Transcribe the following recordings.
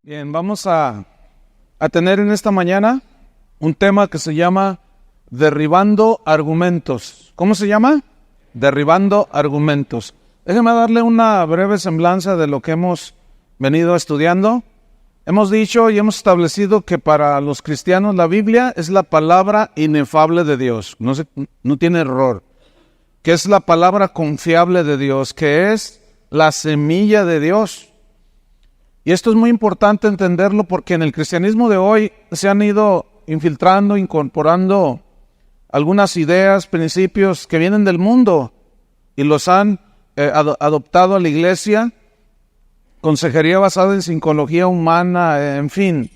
Bien, vamos a tener en esta mañana un tema que se llama Derribando Argumentos. ¿Cómo se llama? Derribando Argumentos. Déjeme darle una breve semblanza de lo que hemos venido estudiando. Hemos dicho y hemos establecido que para los cristianos la Biblia es la palabra inefable de Dios, no tiene error, que es la palabra confiable de Dios, que es la semilla de Dios. Y esto es muy importante entenderlo porque en el cristianismo de hoy se han ido infiltrando, incorporando algunas ideas, principios que vienen del mundo y los han adoptado a la iglesia, consejería basada en psicología humana, en fin.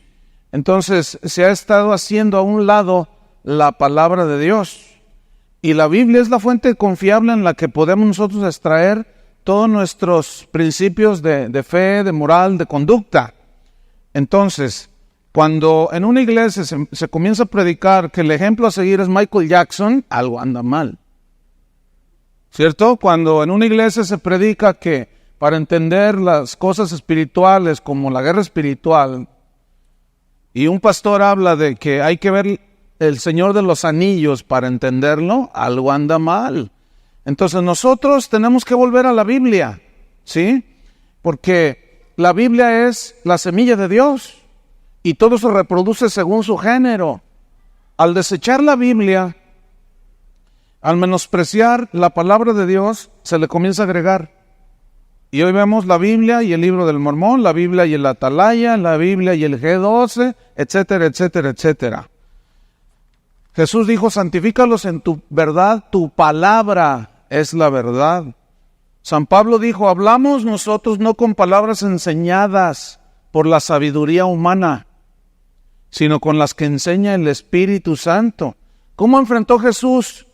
Entonces se ha estado haciendo a un lado la palabra de Dios. Y la Biblia es la fuente confiable en la que podemos nosotros extraer todos nuestros principios de fe, de moral, de conducta. Entonces, cuando en una iglesia se comienza a predicar que el ejemplo a seguir es Michael Jackson, algo anda mal, ¿cierto? Cuando en una iglesia se predica que para entender las cosas espirituales como la guerra espiritual, y un pastor habla de que hay que ver el Señor de los Anillos para entenderlo, algo anda mal. Entonces nosotros tenemos que volver a la Biblia, ¿sí? Porque la Biblia es la semilla de Dios y todo se reproduce según su género. Al desechar la Biblia, al menospreciar la palabra de Dios, se le comienza a agregar. Y hoy vemos la Biblia y el libro del Mormón, la Biblia y el Atalaya, la Biblia y el G12, etcétera, etcétera, etcétera. Jesús dijo, santifícalos en tu verdad, tu palabra es la verdad. San Pablo dijo, hablamos nosotros no con palabras enseñadas por la sabiduría humana, sino con las que enseña el Espíritu Santo. ¿Cómo enfrentó Jesús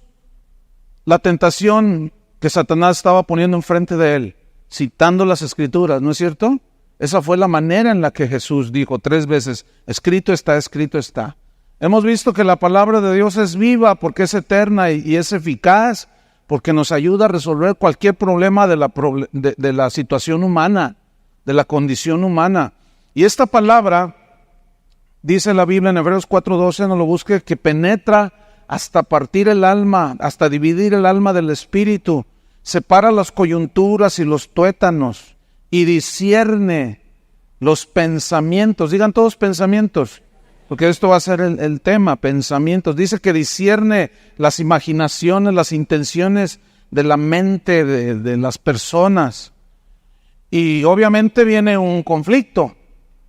la tentación que Satanás estaba poniendo enfrente de él? Citando las Escrituras, ¿no es cierto? Esa fue la manera en la que Jesús dijo 3 veces, escrito está, escrito está. Hemos visto que la palabra de Dios es viva porque es eterna y es eficaz, porque nos ayuda a resolver cualquier problema de la situación humana, de la condición humana. Y esta palabra, dice la Biblia en Hebreos 4:12, no lo busque, que penetra hasta partir el alma, hasta dividir el alma del espíritu, separa las coyunturas y los tuétanos y discierne los pensamientos. Digan todos pensamientos, porque esto va a ser el tema, pensamientos. Dice que discierne las imaginaciones, las intenciones de la mente de las personas. Y obviamente viene un conflicto,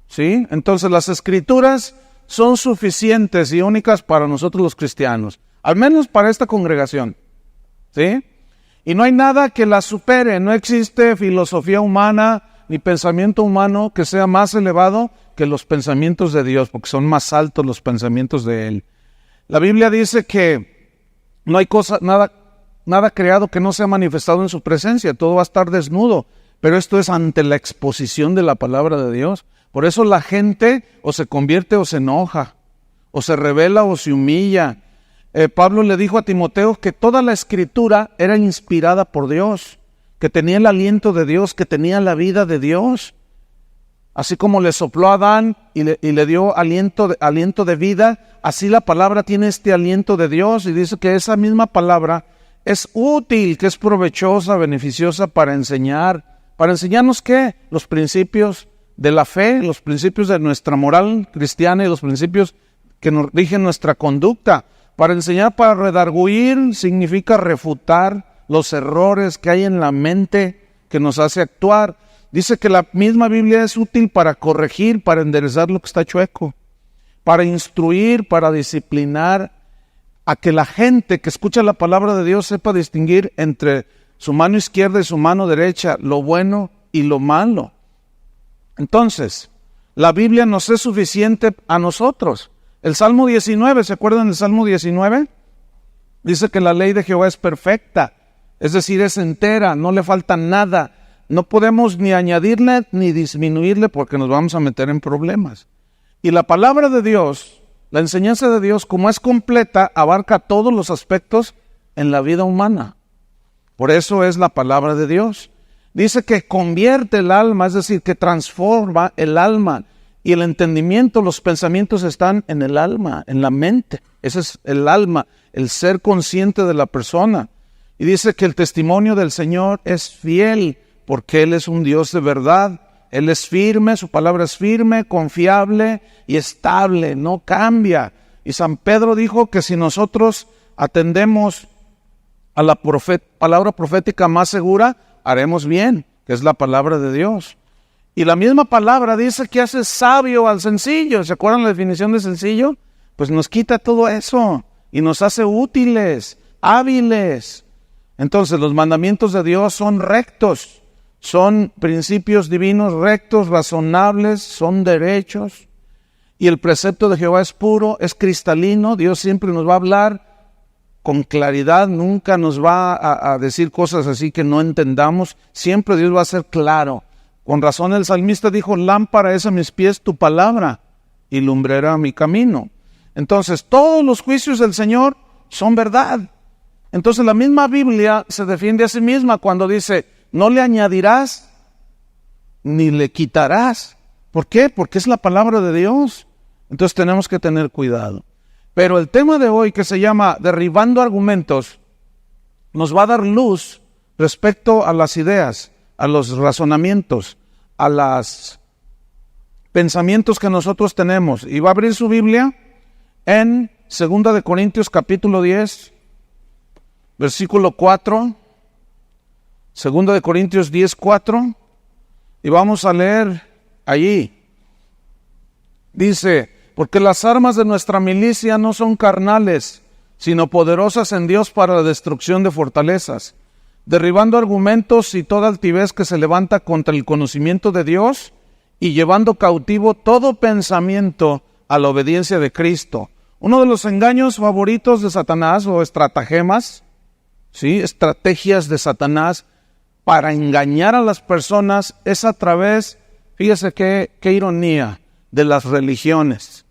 ¿sí? Entonces las Escrituras son suficientes y únicas para nosotros los cristianos, al menos para esta congregación, ¿sí? Y no hay nada que las supere, no existe filosofía humana ni pensamiento humano que sea más elevado que los pensamientos de Dios, porque son más altos los pensamientos de Él. La Biblia dice que no hay nada creado que no sea manifestado en su presencia, todo va a estar desnudo, pero esto es ante la exposición de la palabra de Dios. Por eso la gente o se convierte o se enoja, o se rebela o se humilla. Pablo le dijo a Timoteo que toda la Escritura era inspirada por Dios, que tenía el aliento de Dios, que tenía la vida de Dios. Así como le sopló a Adán y le dio aliento de vida, así la palabra tiene este aliento de Dios y dice que esa misma palabra es útil, que es provechosa, beneficiosa para enseñar. ¿Para enseñarnos qué? Los principios de la fe, los principios de nuestra moral cristiana y los principios que nos rigen nuestra conducta. Para enseñar, para redarguir, significa refutar los errores que hay en la mente que nos hace actuar. Dice que la misma Biblia es útil para corregir, para enderezar lo que está chueco, para instruir, para disciplinar, a que la gente que escucha la palabra de Dios sepa distinguir entre su mano izquierda y su mano derecha, lo bueno y lo malo. Entonces, la Biblia nos es suficiente a nosotros. El Salmo 19, ¿se acuerdan del Salmo 19? Dice que la ley de Jehová es perfecta, es decir, es entera, no le falta nada. No podemos ni añadirle ni disminuirle porque nos vamos a meter en problemas. Y la palabra de Dios, la enseñanza de Dios, como es completa, abarca todos los aspectos en la vida humana. Por eso es la palabra de Dios. Dice que convierte el alma, es decir, que transforma el alma Y el entendimiento, los pensamientos están en el alma, en la mente. Ese es el alma, el ser consciente de la persona. Y dice que el testimonio del Señor es fiel, porque Él es un Dios de verdad. Él es firme, su palabra es firme, confiable y estable, no cambia. Y San Pedro dijo que si nosotros atendemos a la palabra profética más segura, haremos bien, que es la palabra de Dios. Y la misma palabra dice que hace sabio al sencillo. ¿Se acuerdan la definición de sencillo? Pues nos quita todo eso y nos hace útiles, hábiles. Entonces los mandamientos de Dios son rectos, son principios divinos rectos, razonables, son derechos. Y el precepto de Jehová es puro, es cristalino. Dios siempre nos va a hablar con claridad, nunca nos va a decir cosas así que no entendamos. Siempre Dios va a ser claro. Con razón el salmista dijo, lámpara es a mis pies tu palabra y lumbrera mi camino. Entonces todos los juicios del Señor son verdad. Entonces la misma Biblia se defiende a sí misma cuando dice, no le añadirás ni le quitarás. ¿Por qué? Porque es la palabra de Dios. Entonces tenemos que tener cuidado. Pero el tema de hoy, que se llama derribando argumentos, nos va a dar luz respecto a las ideas, a los razonamientos, a los pensamientos que nosotros tenemos. Y va a abrir su Biblia en 2 de Corintios capítulo 10, versículo 4. 2 de Corintios 10, 4. Y vamos a leer allí. Dice, porque las armas de nuestra milicia no son carnales, sino poderosas en Dios para la destrucción de fortalezas, derribando argumentos y toda altivez que se levanta contra el conocimiento de Dios y llevando cautivo todo pensamiento a la obediencia de Cristo. Uno de los engaños favoritos de Satanás, o estratagemas, ¿sí? Estrategias de Satanás para engañar a las personas, es a través, fíjese qué ironía, de las religiones.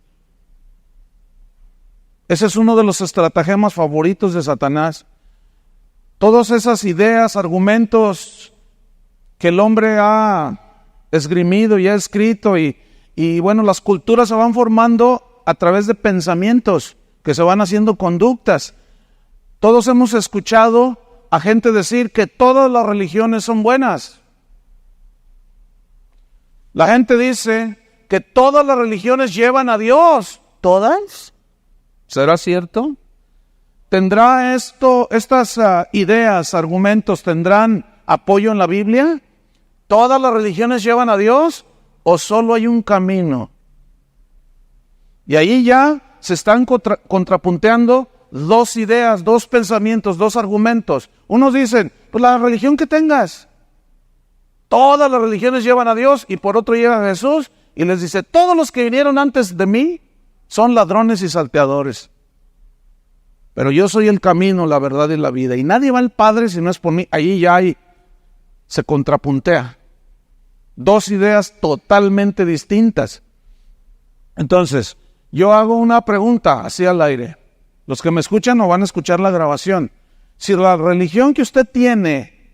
Ese es uno de los estratagemas favoritos de Satanás. Todas esas ideas, argumentos que el hombre ha esgrimido y ha escrito y bueno, las culturas se van formando a través de pensamientos que se van haciendo conductas. Todos hemos escuchado a gente decir que todas las religiones son buenas. La gente dice que todas las religiones llevan a Dios. ¿Todas? ¿Será cierto? ¿Tendrá estas ideas, argumentos, tendrán apoyo en la Biblia? ¿Todas las religiones llevan a Dios o solo hay un camino? Y ahí ya se están contrapunteando dos ideas, dos pensamientos, dos argumentos. Unos dicen, pues la religión que tengas, todas las religiones llevan a Dios, y por otro llega Jesús y les dice, todos los que vinieron antes de mí son ladrones y salteadores. Pero yo soy el camino, la verdad y la vida. Y nadie va al Padre si no es por mí. Allí ya se contrapuntea. Dos ideas totalmente distintas. Entonces, yo hago una pregunta así al aire. Los que me escuchan no van a escuchar la grabación. Si la religión que usted tiene,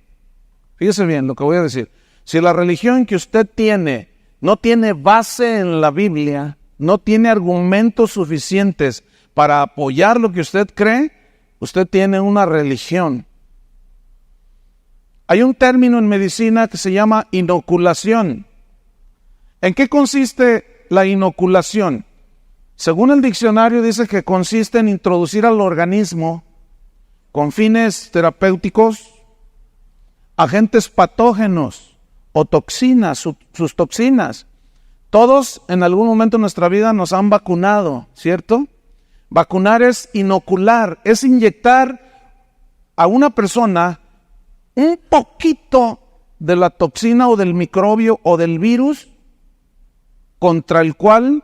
fíjese bien lo que voy a decir. Si la religión que usted tiene no tiene base en la Biblia, no tiene argumentos suficientes para apoyar lo que usted cree, usted tiene una religión. Hay un término en medicina que se llama inoculación. ¿En qué consiste la inoculación? Según el diccionario dice que consiste en introducir al organismo con fines terapéuticos agentes patógenos o toxinas, sus toxinas. Todos en algún momento de nuestra vida nos han vacunado, ¿cierto? Vacunar es inocular, es inyectar a una persona un poquito de la toxina o del microbio o del virus contra el cual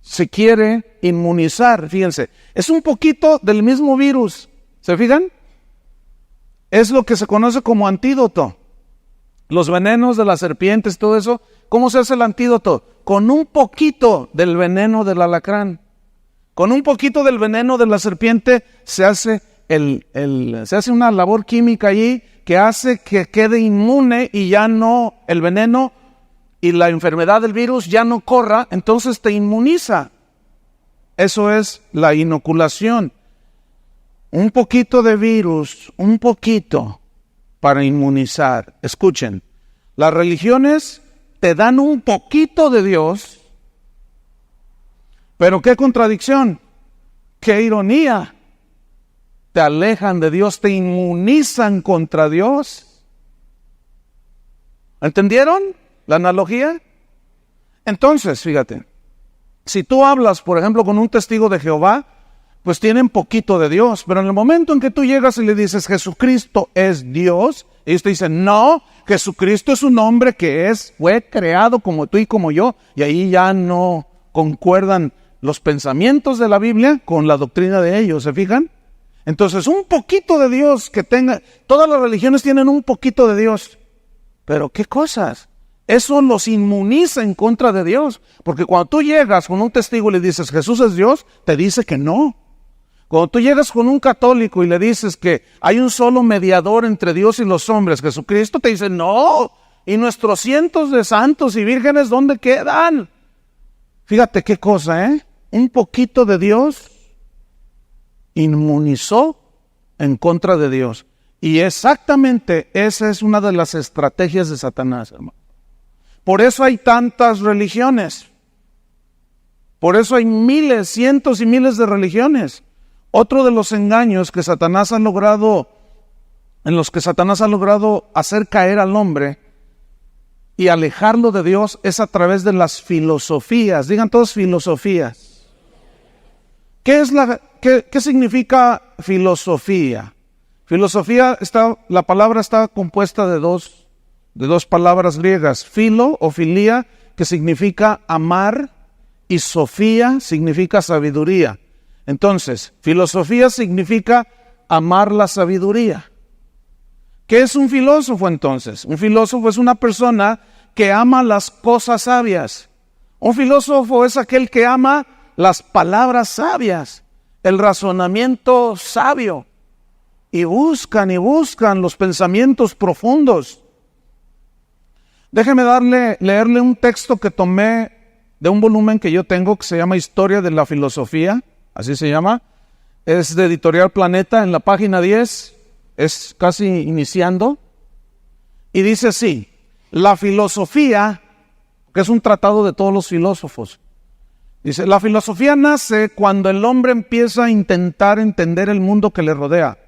se quiere inmunizar. Fíjense, es un poquito del mismo virus, ¿se fijan? Es lo que se conoce como antídoto. Los venenos de las serpientes, todo eso, ¿cómo se hace el antídoto? Con un poquito del veneno del alacrán. Con un poquito del veneno de la serpiente se hace se hace una labor química allí que hace que quede inmune y ya no, el veneno y la enfermedad del virus ya no corra, entonces te inmuniza. Eso es la inoculación. Un poquito de virus, un poquito para inmunizar. Escuchen, las religiones te dan un poquito de Dios, pero qué contradicción, qué ironía. Te alejan de Dios, te inmunizan contra Dios. ¿Entendieron la analogía? Entonces, fíjate, si tú hablas, por ejemplo, con un testigo de Jehová, pues tienen poquito de Dios, pero en el momento en que tú llegas y le dices Jesucristo es Dios, ellos te dicen no, Jesucristo es un hombre que fue creado como tú y como yo, y ahí ya no concuerdan los pensamientos de la Biblia con la doctrina de ellos, ¿se fijan? Entonces un poquito de Dios que tenga, todas las religiones tienen un poquito de Dios, pero ¿qué cosas? Eso los inmuniza en contra de Dios, porque cuando tú llegas con un testigo y le dices Jesús es Dios, te dice que no. Cuando tú llegas con un católico y le dices que hay un solo mediador entre Dios y los hombres, Jesucristo, te dice no. ¿Y nuestros cientos de santos y vírgenes dónde quedan? Fíjate qué cosa, un poquito de Dios inmunizó en contra de Dios. Y exactamente esa es una de las estrategias de Satanás, hermano. Por eso hay tantas religiones. Por eso hay miles, cientos y miles de religiones. Otro de los engaños que Satanás ha logrado, en los que Satanás ha logrado hacer caer al hombre y alejarlo de Dios, es a través de las filosofías. Digan todos filosofías. ¿Qué significa filosofía? Filosofía, la palabra está compuesta de dos palabras griegas. Filo o filía, que significa amar, y sofía significa sabiduría. Entonces, filosofía significa amar la sabiduría. ¿Qué es un filósofo entonces? Un filósofo es una persona que ama las cosas sabias. Un filósofo es aquel que ama las palabras sabias, el razonamiento sabio, y buscan los pensamientos profundos. Déjeme leerle un texto que tomé de un volumen que yo tengo que se llama Historia de la Filosofía, así se llama. Es de Editorial Planeta, en la página 10, es casi iniciando. Y dice así: la filosofía, que es un tratado de todos los filósofos, dice, la filosofía nace cuando el hombre empieza a intentar entender el mundo que le rodea.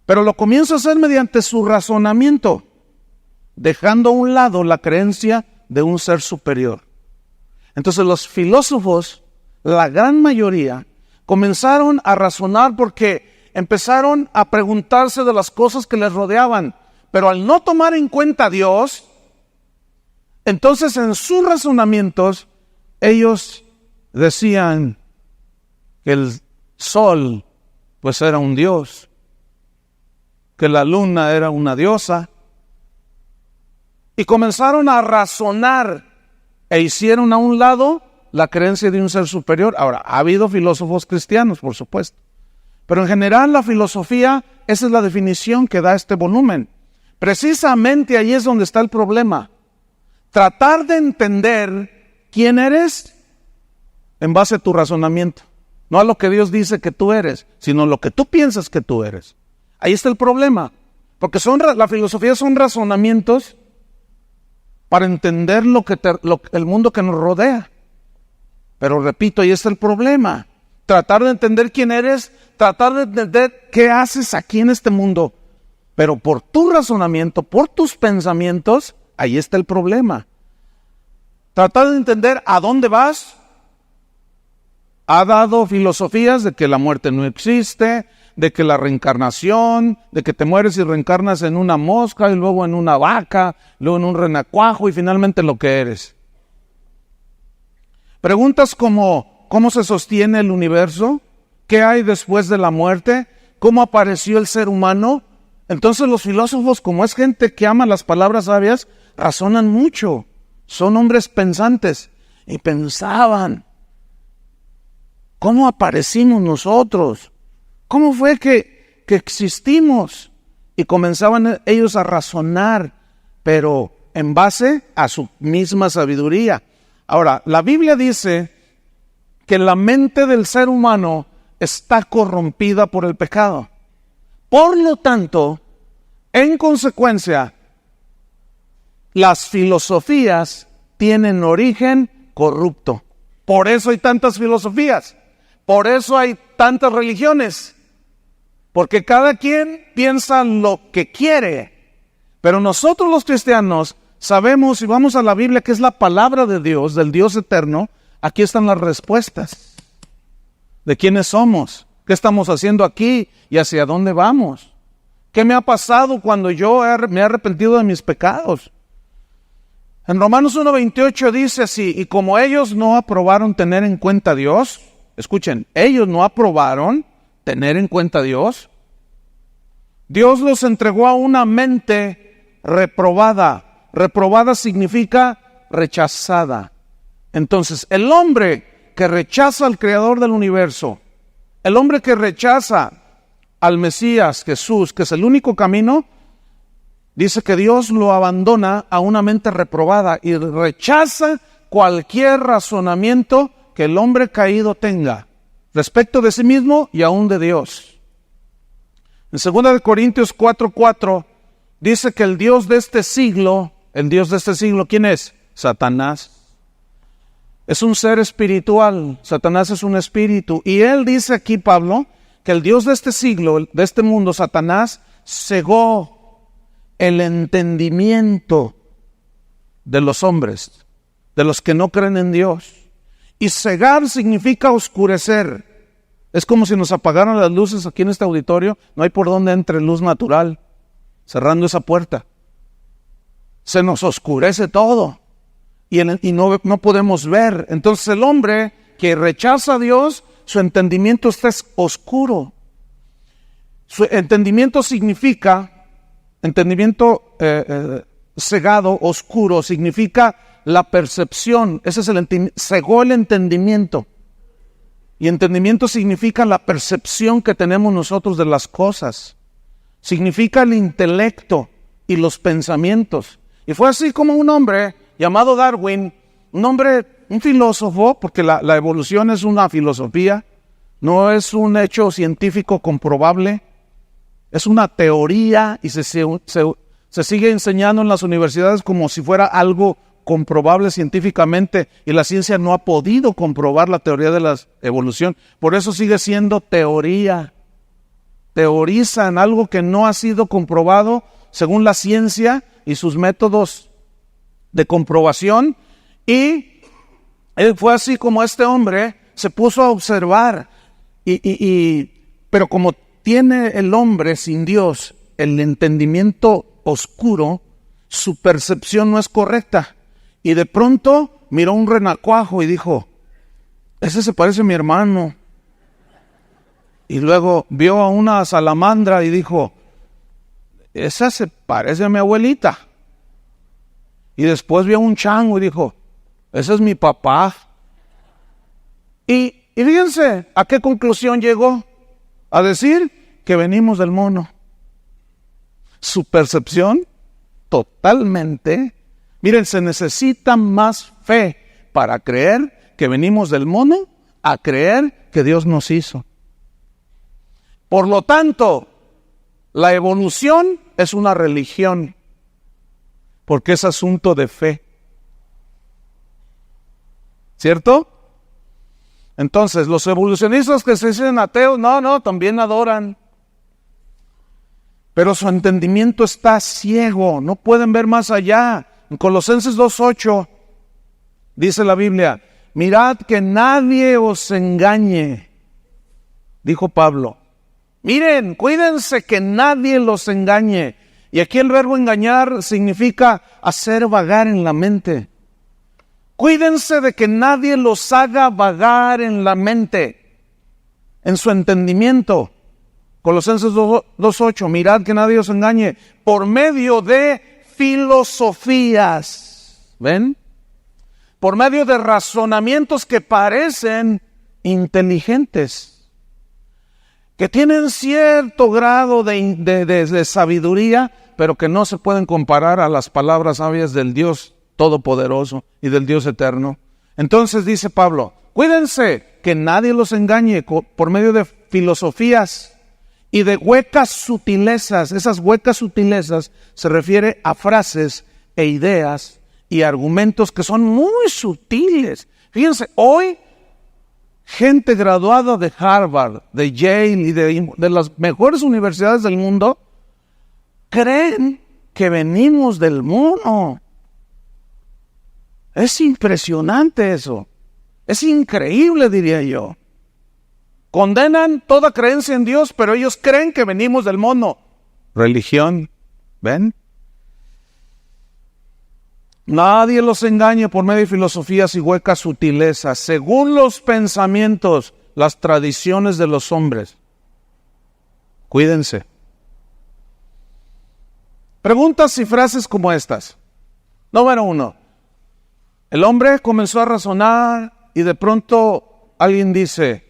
Pero lo comienza a hacer mediante su razonamiento, dejando a un lado la creencia de un ser superior. Entonces los filósofos, la gran mayoría, comenzaron a razonar porque empezaron a preguntarse de las cosas que les rodeaban, pero al no tomar en cuenta a Dios, entonces en sus razonamientos ellos decían que el sol pues era un dios, que la luna era una diosa, y comenzaron a razonar e hicieron a un lado la creencia de un ser superior. Ahora, ha habido filósofos cristianos, por supuesto, pero en general la filosofía, esa es la definición que da este volumen. Precisamente ahí es donde está el problema. Tratar de entender quién eres en base a tu razonamiento. No a lo que Dios dice que tú eres, sino lo que tú piensas que tú eres. Ahí está el problema. Porque la filosofía son razonamientos para entender el mundo que nos rodea. Pero repito, ahí está el problema. Tratar de entender quién eres, tratar de entender qué haces aquí en este mundo. Pero por tu razonamiento, por tus pensamientos, ahí está el problema. Tratar de entender a dónde vas. Ha dado filosofías de que la muerte no existe, de que la reencarnación, de que te mueres y reencarnas en una mosca y luego en una vaca, luego en un renacuajo y finalmente lo que eres. Preguntas como ¿cómo se sostiene el universo? ¿Qué hay después de la muerte? ¿Cómo apareció el ser humano? Entonces los filósofos, como es gente que ama las palabras sabias, razonan mucho. Son hombres pensantes y pensaban, ¿cómo aparecimos nosotros? ¿Cómo fue que existimos? Y comenzaban ellos a razonar, pero en base a su misma sabiduría. Ahora, la Biblia dice que la mente del ser humano está corrompida por el pecado. Por lo tanto, en consecuencia, las filosofías tienen origen corrupto. Por eso hay tantas filosofías, por eso hay tantas religiones, porque cada quien piensa lo que quiere. Pero nosotros los cristianos sabemos, y vamos a la Biblia, que es la palabra de Dios, del Dios eterno. Aquí están las respuestas de quiénes somos, qué estamos haciendo aquí y hacia dónde vamos. ¿Qué me ha pasado cuando yo me he arrepentido de mis pecados? En Romanos 1:28 dice así: y como ellos no aprobaron tener en cuenta a Dios, escuchen, ellos no aprobaron tener en cuenta a Dios, Dios los entregó a una mente reprobada. Reprobada significa rechazada. Entonces, el hombre que rechaza al Creador del universo, el hombre que rechaza al Mesías, Jesús, que es el único camino, dice que Dios lo abandona a una mente reprobada y rechaza cualquier razonamiento que el hombre caído tenga respecto de sí mismo y aún de Dios. En 2 Corintios 4:4 dice que el Dios de este siglo, ¿quién es? Satanás. Es un ser espiritual, Satanás es un espíritu. Y él dice aquí, Pablo, que el Dios de este siglo, de este mundo, Satanás, cegó el entendimiento de los hombres, de los que no creen en Dios. Y cegar significa oscurecer. Es como si nos apagaran las luces aquí en este auditorio, no hay por dónde entre luz natural, cerrando esa puerta. Se nos oscurece todo y no podemos ver. Entonces el hombre que rechaza a Dios, su entendimiento está oscuro. Su entendimiento significa, cegado, oscuro, significa la percepción. Ese es cegó el entendimiento. Y entendimiento significa la percepción que tenemos nosotros de las cosas. Significa el intelecto y los pensamientos. Y fue así como un hombre llamado Darwin, un filósofo, porque la evolución es una filosofía, no es un hecho científico comprobable, es una teoría y se sigue enseñando en las universidades como si fuera algo comprobable científicamente, y la ciencia no ha podido comprobar la teoría de la evolución. Por eso sigue siendo teoría. Teorizan algo que no ha sido comprobado según la ciencia y sus métodos de comprobación. Y fue así como este hombre se puso a observar. Pero como tiene el hombre sin Dios el entendimiento oscuro, su percepción no es correcta. Y de pronto miró un renacuajo y dijo: ese se parece a mi hermano. Y luego vio a una salamandra y dijo: esa se parece a mi abuelita. Y después vio a un chango y dijo: ese es mi papá. Y fíjense a qué conclusión llegó. A decir que venimos del mono. Su percepción totalmente. Miren, se necesita más fe para creer que venimos del mono a creer que Dios nos hizo. Por lo tanto, la evolución es una religión, porque es asunto de fe. ¿Cierto? Entonces, los evolucionistas que se dicen ateos, no, también adoran. Pero su entendimiento está ciego, no pueden ver más allá. En Colosenses 2:8 dice la Biblia: mirad que nadie os engañe, dijo Pablo. Miren, cuídense que nadie los engañe. Y aquí el verbo engañar significa hacer vagar en la mente. Cuídense de que nadie los haga vagar en la mente, en su entendimiento. Colosenses 2:8, mirad que nadie os engañe por medio de filosofías. ¿Ven? Por medio de razonamientos que parecen inteligentes, que tienen cierto grado de sabiduría, pero que no se pueden comparar a las palabras sabias del Dios Todopoderoso y del Dios Eterno. Entonces dice Pablo, cuídense que nadie los engañe por medio de filosofías y de huecas sutilezas. Esas huecas sutilezas se refiere a frases e ideas y argumentos que son muy sutiles. Fíjense, hoy gente graduada de Harvard, de Yale y de las mejores universidades del mundo creen que venimos del mono. Es impresionante eso. Es increíble, diría yo. Condenan toda creencia en Dios, pero ellos creen que venimos del mono. Religión, ¿ven? Nadie los engañe por medio de filosofías y huecas sutilezas, según los pensamientos, las tradiciones de los hombres. Cuídense. Preguntas y frases como estas. Número 1. El hombre comenzó a razonar y de pronto alguien dice,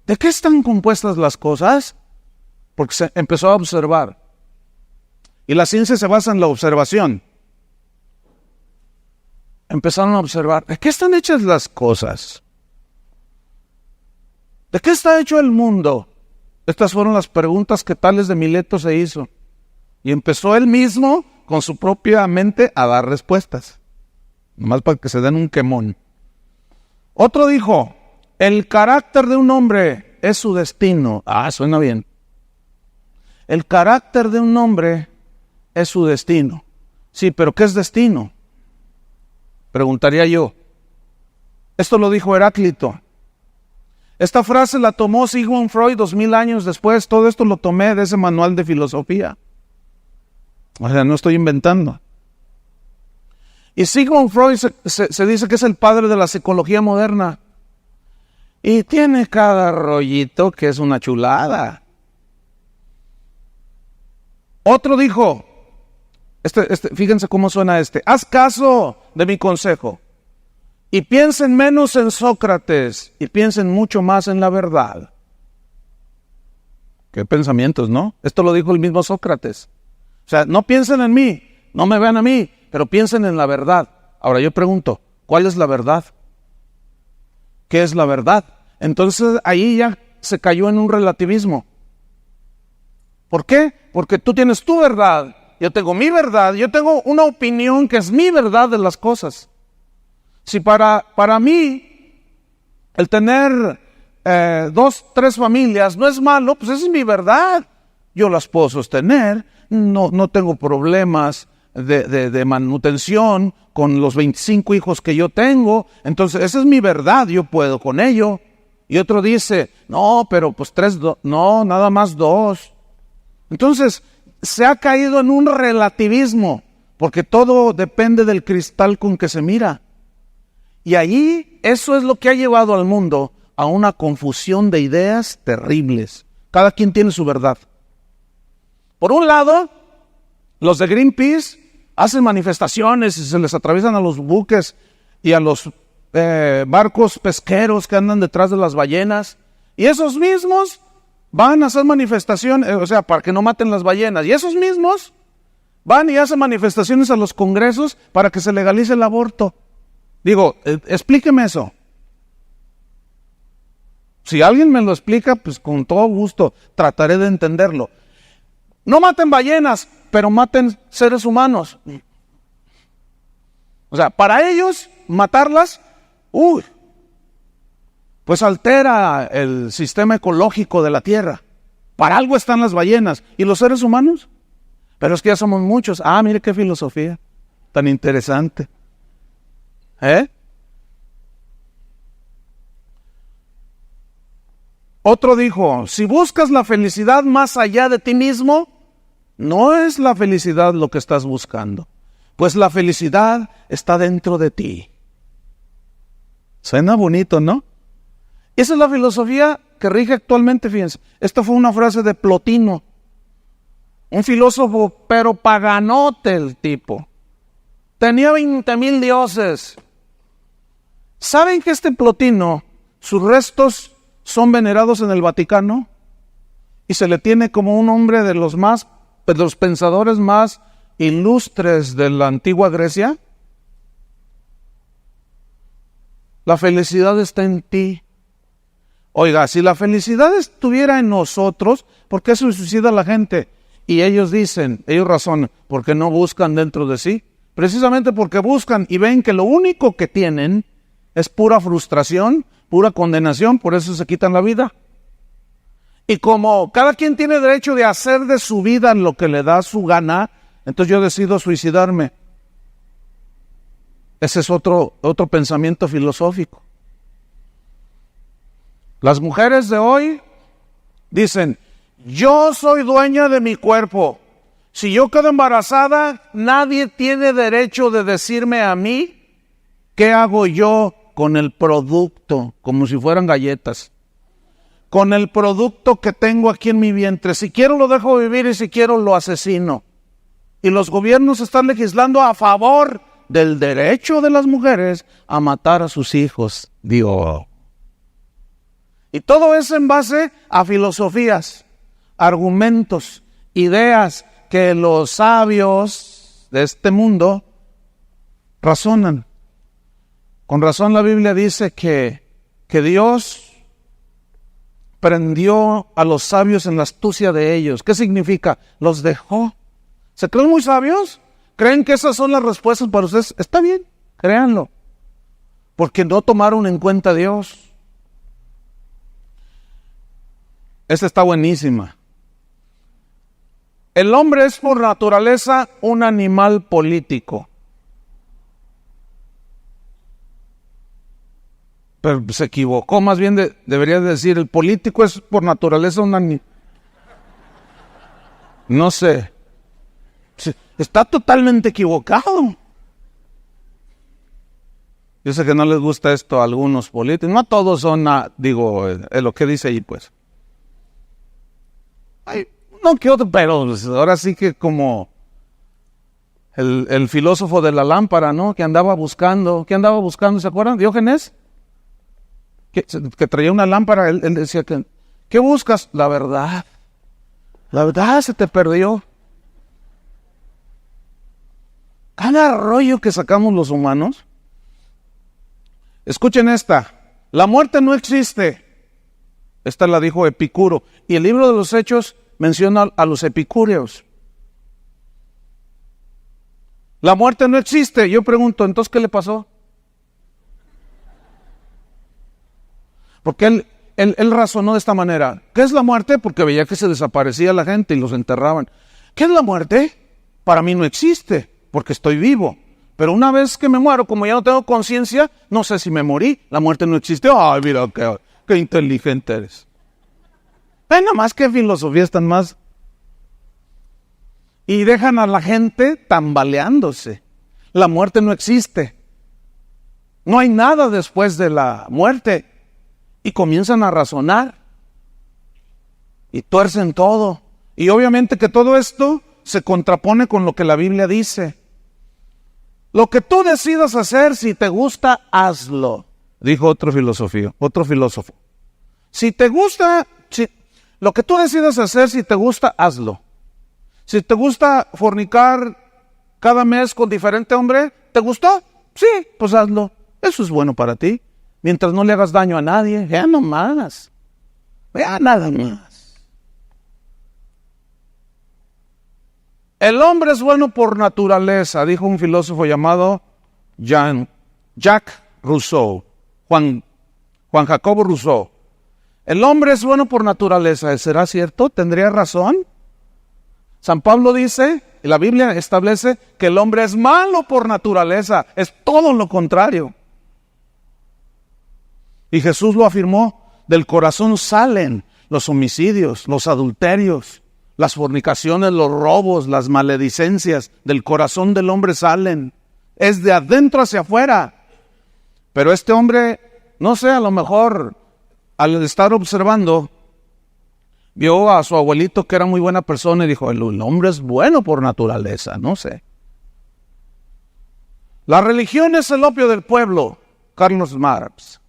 ¿de qué están compuestas las cosas? Porque se empezó a observar. Y la ciencia se basa en la observación. Empezaron a observar, ¿de qué están hechas las cosas? ¿De qué está hecho el mundo? Estas fueron las preguntas que Tales de Mileto se hizo. Y empezó él mismo, con su propia mente, a dar respuestas. Nomás para que se den un quemón. Otro dijo, el carácter de un hombre es su destino. Ah, suena bien. El carácter de un hombre es su destino. Sí, pero ¿qué es destino? Preguntaría yo. Esto lo dijo Heráclito. Esta frase la tomó Sigmund Freud 2000 años después. Todo esto lo tomé de ese manual de filosofía. O sea, no estoy inventando. Y Sigmund Freud se dice que es el padre de la psicología moderna. Y tiene cada rollito que es una chulada. Otro dijo, fíjense cómo suena este. Haz caso de mi consejo y piensen menos en Sócrates y piensen mucho más en la verdad. Qué pensamientos, ¿no? Esto lo dijo el mismo Sócrates. O sea, no piensen en mí, no me vean a mí, pero piensen en la verdad. Ahora yo pregunto, ¿cuál es la verdad? ¿Qué es la verdad? Entonces ahí ya se cayó en un relativismo. ¿Por qué? Porque tú tienes tu verdad, yo tengo mi verdad, yo tengo una opinión que es mi verdad de las cosas. Si para mí el tener 2, 3 familias no es malo, pues esa es mi verdad. Yo las puedo sostener, no tengo problemas de manutención con los 25 hijos que yo tengo. Entonces esa es mi verdad, yo puedo con ello. Y otro dice, no, pero pues 3, no, nada más 2. Entonces se ha caído en un relativismo, porque todo depende del cristal con que se mira. Y allí eso es lo que ha llevado al mundo a una confusión de ideas terribles. Cada quien tiene su verdad. Por un lado, los de Greenpeace hacen manifestaciones y se les atraviesan a los buques y a los barcos pesqueros que andan detrás de las ballenas. Y esos mismos van a hacer manifestaciones, o sea, para que no maten las ballenas. Y esos mismos van y hacen manifestaciones a los congresos para que se legalice el aborto. Digo, explíqueme eso. Si alguien me lo explica, pues con todo gusto trataré de entenderlo. No maten ballenas, pero maten seres humanos. O sea, para ellos, matarlas, pues altera el sistema ecológico de la Tierra. Para algo están las ballenas. ¿Y los seres humanos? Pero es que ya somos muchos. Ah, mire qué filosofía tan interesante. Otro dijo, si buscas la felicidad más allá de ti mismo, no es la felicidad lo que estás buscando, pues la felicidad está dentro de ti. Suena bonito, ¿no? Esa es la filosofía que rige actualmente, fíjense. Esta fue una frase de Plotino, un filósofo, pero paganote el tipo. Tenía 20,000 dioses. ¿Saben que este Plotino, sus restos son venerados en el Vaticano? Y se le tiene como un hombre de los más los pensadores más ilustres de la antigua Grecia? La felicidad está en ti. Oiga, si la felicidad estuviera en nosotros, ¿por qué se suicida la gente? Y ellos razonan, porque no buscan dentro de sí. Precisamente porque buscan y ven que lo único que tienen es pura frustración, pura condenación, por eso se quitan la vida. Y como cada quien tiene derecho de hacer de su vida lo que le da su gana, entonces yo decido suicidarme. Ese es otro pensamiento filosófico. Las mujeres de hoy dicen, yo soy dueña de mi cuerpo. Si yo quedo embarazada, nadie tiene derecho de decirme a mí qué hago yo con el producto, como si fueran galletas. Con el producto que tengo aquí en mi vientre. Si quiero lo dejo vivir y si quiero lo asesino. Y los gobiernos están legislando a favor del derecho de las mujeres a matar a sus hijos. Dios. Y todo eso en base a filosofías, argumentos, ideas que los sabios de este mundo razonan. Con razón la Biblia dice que Dios prendió a los sabios en la astucia de ellos. ¿Qué significa? Los dejó. ¿Se creen muy sabios? ¿Creen que esas son las respuestas para ustedes? Está bien, créanlo. Porque no tomaron en cuenta a Dios. Esta está buenísima. El hombre es por naturaleza un animal político. Pero se equivocó, más bien debería decir, el político es por naturaleza un animal. No sé. Está totalmente equivocado. Yo sé que no les gusta esto a algunos políticos. No todos son, es lo que dice ahí, pues. Ay, no que otro, pero ahora sí que como el filósofo de la lámpara, ¿no? Que andaba buscando, ¿se acuerdan? Diógenes. Que traía una lámpara, él decía que, ¿qué buscas? La verdad. La verdad se te perdió. Cada rollo que sacamos los humanos. Escuchen esta. La muerte no existe. Esta la dijo Epicuro. Y el libro de los Hechos menciona a los epicúreos. La muerte no existe. Yo pregunto, ¿entonces qué le pasó? Porque él razonó de esta manera. ¿Qué es la muerte? Porque veía que se desaparecía la gente y los enterraban. ¿Qué es la muerte? Para mí no existe, porque estoy vivo. Pero una vez que me muero, como ya no tengo conciencia, no sé si me morí. La muerte no existe. Ay, mira, qué inteligente eres. Nada más que filosofías tan más. Y dejan a la gente tambaleándose. La muerte no existe. No hay nada después de la muerte. Y comienzan a razonar. Y tuercen todo. Y obviamente que todo esto se contrapone con lo que la Biblia dice. Lo que tú decidas hacer, si te gusta, hazlo. Dijo otro filósofo. Si te gusta, lo que tú decidas hacer, si te gusta, hazlo. Si te gusta fornicar cada mes con diferente hombre, ¿te gustó? Sí, pues hazlo. Eso es bueno para ti. Mientras no le hagas daño a nadie, ya no más. Ya nada más. El hombre es bueno por naturaleza, dijo un filósofo llamado Jacques Rousseau, Juan Jacobo Rousseau. El hombre es bueno por naturaleza. ¿Será cierto? ¿Tendría razón? San Pablo dice, y la Biblia establece que el hombre es malo por naturaleza. Es todo lo contrario. Y Jesús lo afirmó, del corazón salen los homicidios, los adulterios, las fornicaciones, los robos, las maledicencias, del corazón del hombre salen. Es de adentro hacia afuera. Pero este hombre, no sé, a lo mejor al estar observando, vio a su abuelito que era muy buena persona y dijo, el hombre es bueno por naturaleza, no sé. La religión es el opio del pueblo, Carlos Marx.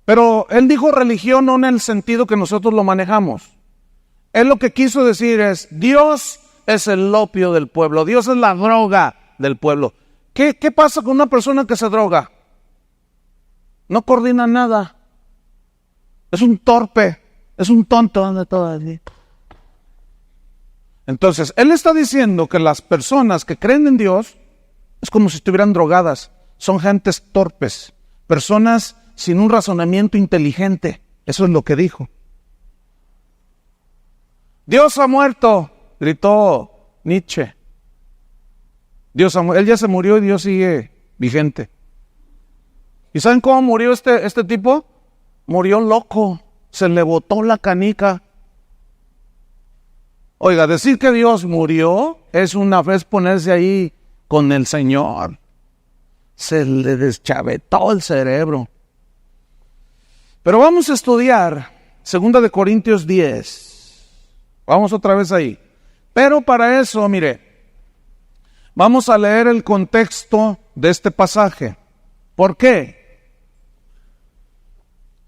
Pero él dijo religión no en el sentido que nosotros lo manejamos. Él lo que quiso decir es, Dios es el opio del pueblo, Dios es la droga del pueblo. ¿Qué pasa con una persona que se droga? No coordina nada. Es un torpe, es un tonto, anda todo así. Entonces, Él está diciendo que las personas que creen en Dios es como si estuvieran drogadas. Son gentes torpes, personas sin un razonamiento inteligente. Eso es lo que dijo. Dios ha muerto, gritó Nietzsche. Él ya se murió y Dios sigue vigente. ¿Y saben cómo murió este tipo? Murió loco, se le botó la canica. Oiga, decir que Dios murió es ponerse ahí con el Señor. Se le deschavetó el cerebro. Pero vamos a estudiar 2 Corintios 10. Vamos otra vez ahí. Pero para eso, mire, vamos a leer el contexto de este pasaje. ¿Por qué?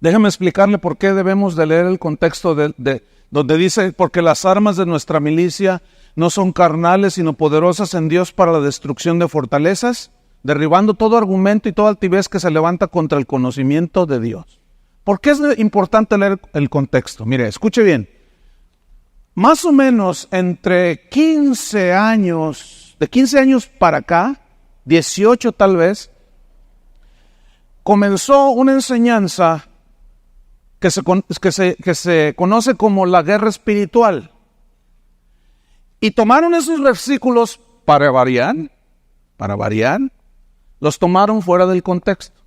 Déjeme explicarle por qué debemos de leer el contexto de donde dice, porque las armas de nuestra milicia no son carnales, sino poderosas en Dios para la destrucción de fortalezas, derribando todo argumento y toda altivez que se levanta contra el conocimiento de Dios. ¿Por qué es importante leer el contexto? Mire, escuche bien. Más o menos entre 15 años, de 15 años para acá, 18 tal vez, comenzó una enseñanza que se conoce como la guerra espiritual. Y tomaron esos versículos para variar, los tomaron fuera del contexto.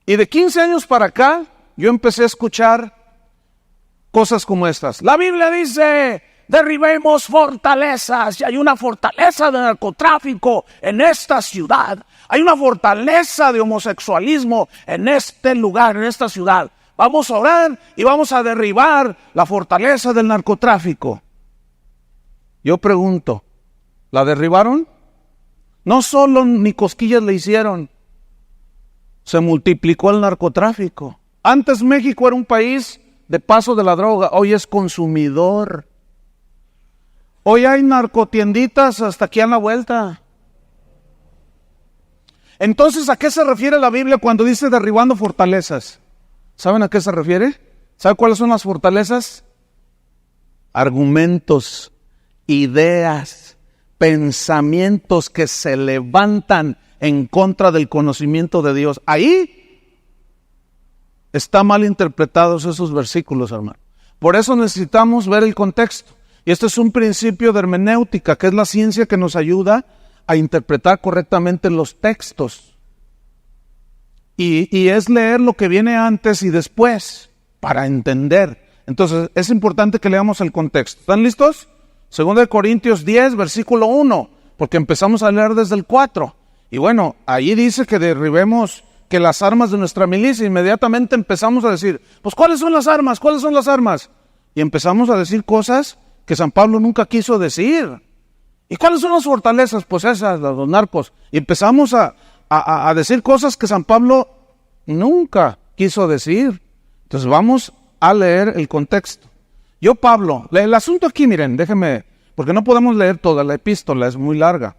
Y de 15 años para acá, yo empecé a escuchar cosas como estas. La Biblia dice, derribemos fortalezas, y hay una fortaleza de narcotráfico en esta ciudad. Hay una fortaleza de homosexualismo en este lugar, en esta ciudad. Vamos a orar y vamos a derribar la fortaleza del narcotráfico. Yo pregunto, ¿la derribaron? No solo ni cosquillas le hicieron, se multiplicó el narcotráfico. Antes México era un país de paso de la droga, hoy es consumidor. Hoy hay narcotienditas hasta aquí a la vuelta. Entonces, ¿a qué se refiere la Biblia cuando dice derribando fortalezas? ¿Saben a qué se refiere? ¿Saben cuáles son las fortalezas? Argumentos, ideas, pensamientos que se levantan en contra del conocimiento de Dios. Ahí están mal interpretados esos versículos, hermano. Por eso necesitamos ver el contexto. Y este es un principio de hermenéutica, que es la ciencia que nos ayuda a interpretar correctamente los textos. Y es leer lo que viene antes y después para entender. Entonces es importante que leamos el contexto. ¿Están listos? 2 Corintios 10, versículo 1, porque empezamos a leer desde el 4. Y bueno, ahí dice que derribemos que las armas de nuestra milicia. Inmediatamente empezamos a decir, pues ¿cuáles son las armas? ¿Cuáles son las armas? Y empezamos a decir cosas que San Pablo nunca quiso decir. ¿Y cuáles son las fortalezas? Pues esas, los narcos. Y empezamos a decir cosas que San Pablo nunca quiso decir. Entonces vamos a leer el contexto. Yo, Pablo, el asunto aquí, miren, déjenme, porque no podemos leer toda la epístola, es muy larga.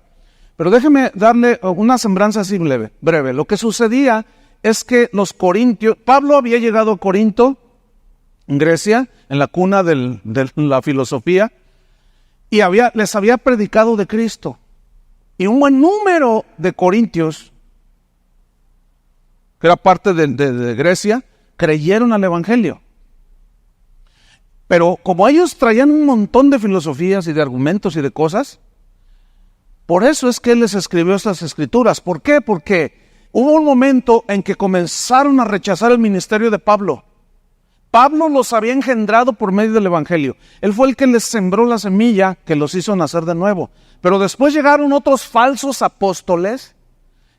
Pero déjenme darle una semblanza así breve. Lo que sucedía es que los corintios, Pablo había llegado a Corinto, en Grecia, en la cuna de la filosofía, y les había predicado de Cristo. Y un buen número de corintios, que era parte de Grecia, creyeron al Evangelio. Pero como ellos traían un montón de filosofías y de argumentos y de cosas, por eso es que él les escribió estas escrituras. ¿Por qué? Porque hubo un momento en que comenzaron a rechazar el ministerio de Pablo. Pablo los había engendrado por medio del Evangelio. Él fue el que les sembró la semilla que los hizo nacer de nuevo. Pero después llegaron otros falsos apóstoles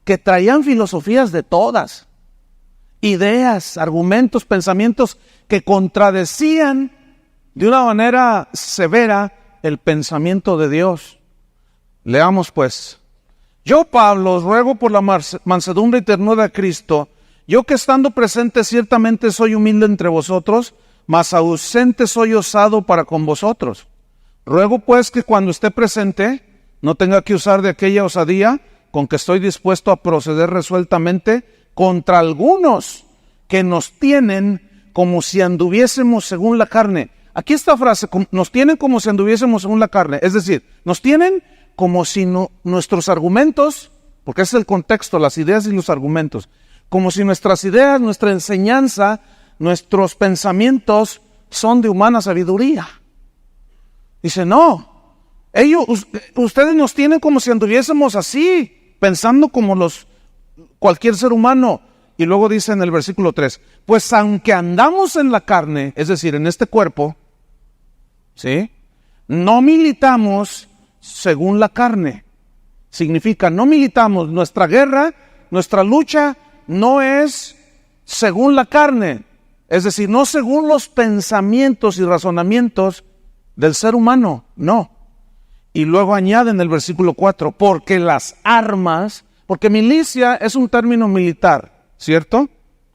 que traían filosofías de todas, ideas, argumentos, pensamientos que contradecían de una manera severa el pensamiento de Dios. Leamos pues. Yo, Pablo, os ruego por la mansedumbre y ternura de Cristo, yo que estando presente ciertamente soy humilde entre vosotros, mas ausente soy osado para con vosotros. Ruego pues que cuando esté presente no tenga que usar de aquella osadía con que estoy dispuesto a proceder resueltamente contra algunos que nos tienen como si anduviésemos según la carne. Aquí esta frase, nos tienen como si anduviésemos según la carne, es decir, nos tienen como si nuestros argumentos, porque ese es el contexto, las ideas y los argumentos, como si nuestras ideas, nuestra enseñanza, nuestros pensamientos son de humana sabiduría. Dice, no, ustedes nos tienen como si anduviésemos así, pensando como cualquier ser humano. Y luego dice en el versículo 3, pues aunque andamos en la carne, es decir, en este cuerpo, ¿sí?, no militamos según la carne. Significa, no militamos, nuestra guerra, nuestra lucha no es según la carne, es decir, no según los pensamientos y razonamientos del ser humano, no. Y luego añade en el versículo 4, porque las armas, porque milicia es un término militar, ¿cierto?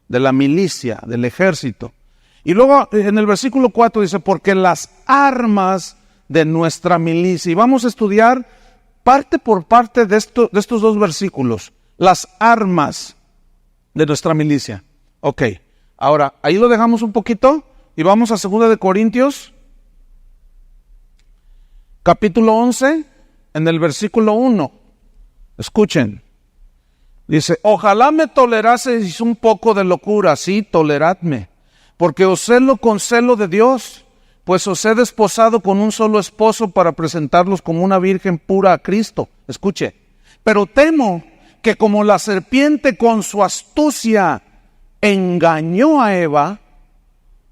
De la milicia, del ejército. Y luego en el versículo 4 dice, porque las armas de nuestra milicia. Y vamos a estudiar parte por parte de estos dos versículos, las armas de nuestra milicia. Ok, ahora ahí lo dejamos un poquito y vamos a 2 de Corintios, capítulo 11, en el versículo 1. Escuchen. Dice, ojalá me toleraseis un poco de locura, sí, toleradme, porque os celo con celo de Dios, pues os he desposado con un solo esposo para presentarlos como una virgen pura a Cristo. Escuche, pero temo que como la serpiente con su astucia engañó a Eva,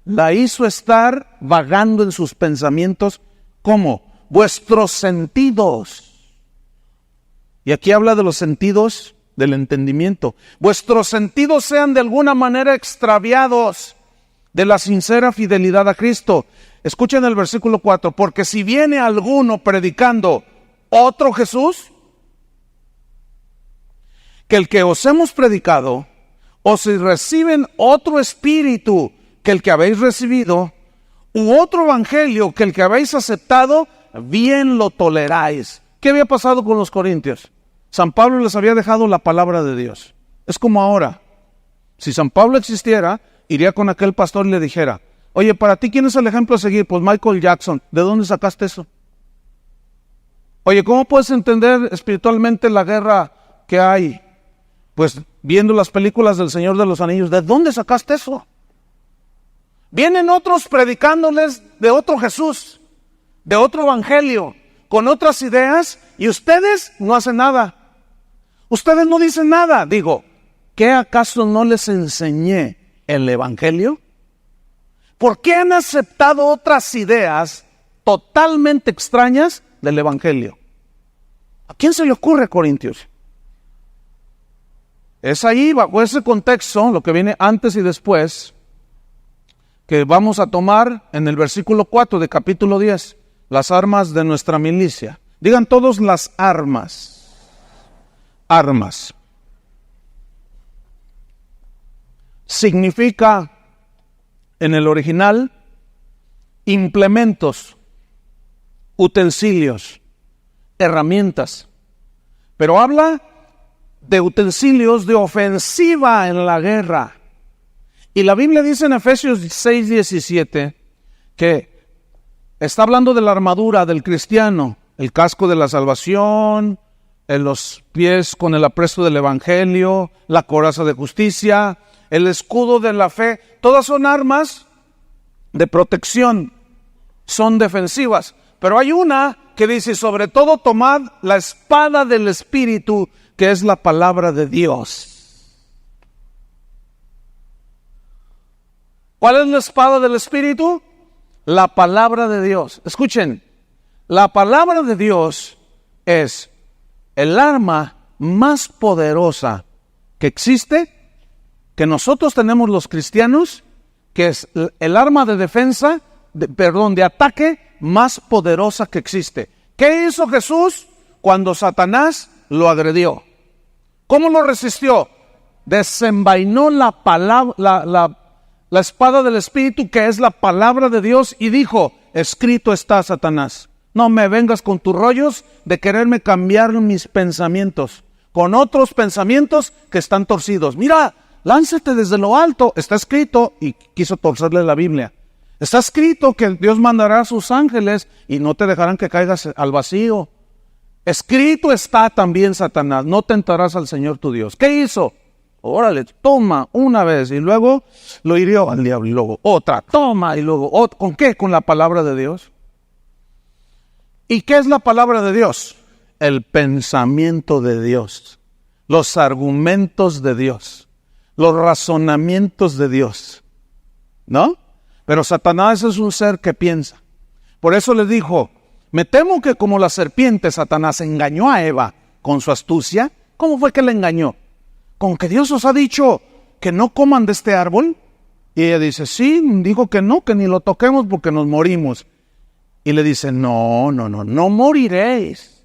la hizo estar vagando en sus pensamientos, ¿cómo? Vuestros sentidos. Y aquí habla de los sentidos del entendimiento. Vuestros sentidos sean de alguna manera extraviados de la sincera fidelidad a Cristo. Escuchen el versículo 4, porque si viene alguno predicando otro Jesús, que el que os hemos predicado, o si reciben otro espíritu que el que habéis recibido, u otro evangelio que el que habéis aceptado, bien lo toleráis. ¿Qué había pasado con los corintios? San Pablo les había dejado la palabra de Dios. Es como ahora. Si San Pablo existiera, iría con aquel pastor y le dijera, oye, para ti, ¿quién es el ejemplo a seguir? Pues Michael Jackson. ¿De dónde sacaste eso? Oye, ¿cómo puedes entender espiritualmente la guerra que hay? Pues viendo las películas del Señor de los Anillos. ¿De dónde sacaste eso? Vienen otros predicándoles de otro Jesús, de otro evangelio, con otras ideas, y ustedes no hacen nada. Ustedes no dicen nada. Digo, ¿qué acaso no les enseñé el evangelio? ¿Por qué han aceptado otras ideas totalmente extrañas del evangelio? ¿A quién se le ocurre, Corintios? Es ahí, bajo ese contexto, lo que viene antes y después, que vamos a tomar en el versículo 4 de capítulo 10, las armas de nuestra milicia. Digan todos las armas. Armas. Significa, en el original, implementos, utensilios, herramientas. Pero habla de utensilios de ofensiva en la guerra. Y la Biblia dice en Efesios 6:17 que está hablando de la armadura del cristiano, el casco de la salvación, en los pies con el apresto del evangelio, la coraza de justicia, el escudo de la fe. Todas son armas de protección, son defensivas. Pero hay una que dice, sobre todo tomad la espada del Espíritu, que es la palabra de Dios. ¿Cuál es la espada del Espíritu? La palabra de Dios. Escuchen, la palabra de Dios es el arma más poderosa que existe, que nosotros tenemos los cristianos, que es el arma de defensa, de ataque más poderosa que existe. ¿Qué hizo Jesús cuando Satanás lo agredió? ¿Cómo lo resistió? Desenvainó la palabra, la espada del Espíritu, que es la palabra de Dios, y dijo: escrito está, Satanás, no me vengas con tus rollos de quererme cambiar mis pensamientos con otros pensamientos que están torcidos. Mira, lánzate desde lo alto, está escrito, y quiso torcerle la Biblia. Está escrito que Dios mandará a sus ángeles y no te dejarán que caigas al vacío. Escrito está también, Satanás, no tentarás al Señor tu Dios. ¿Qué hizo? Órale, toma una vez, y luego lo hirió al diablo, y luego otra, toma, y luego otra. ¿Con qué? Con la palabra de Dios. ¿Y qué es la palabra de Dios? El pensamiento de Dios, los argumentos de Dios, los razonamientos de Dios, ¿no? Pero Satanás es un ser que piensa. Por eso le dijo: me temo que como la serpiente, Satanás engañó a Eva con su astucia. ¿Cómo fue que la engañó? ¿Con que Dios os ha dicho que no coman de este árbol? Y ella dice: sí, dijo que no, que ni lo toquemos porque nos morimos. Y le dice: no moriréis.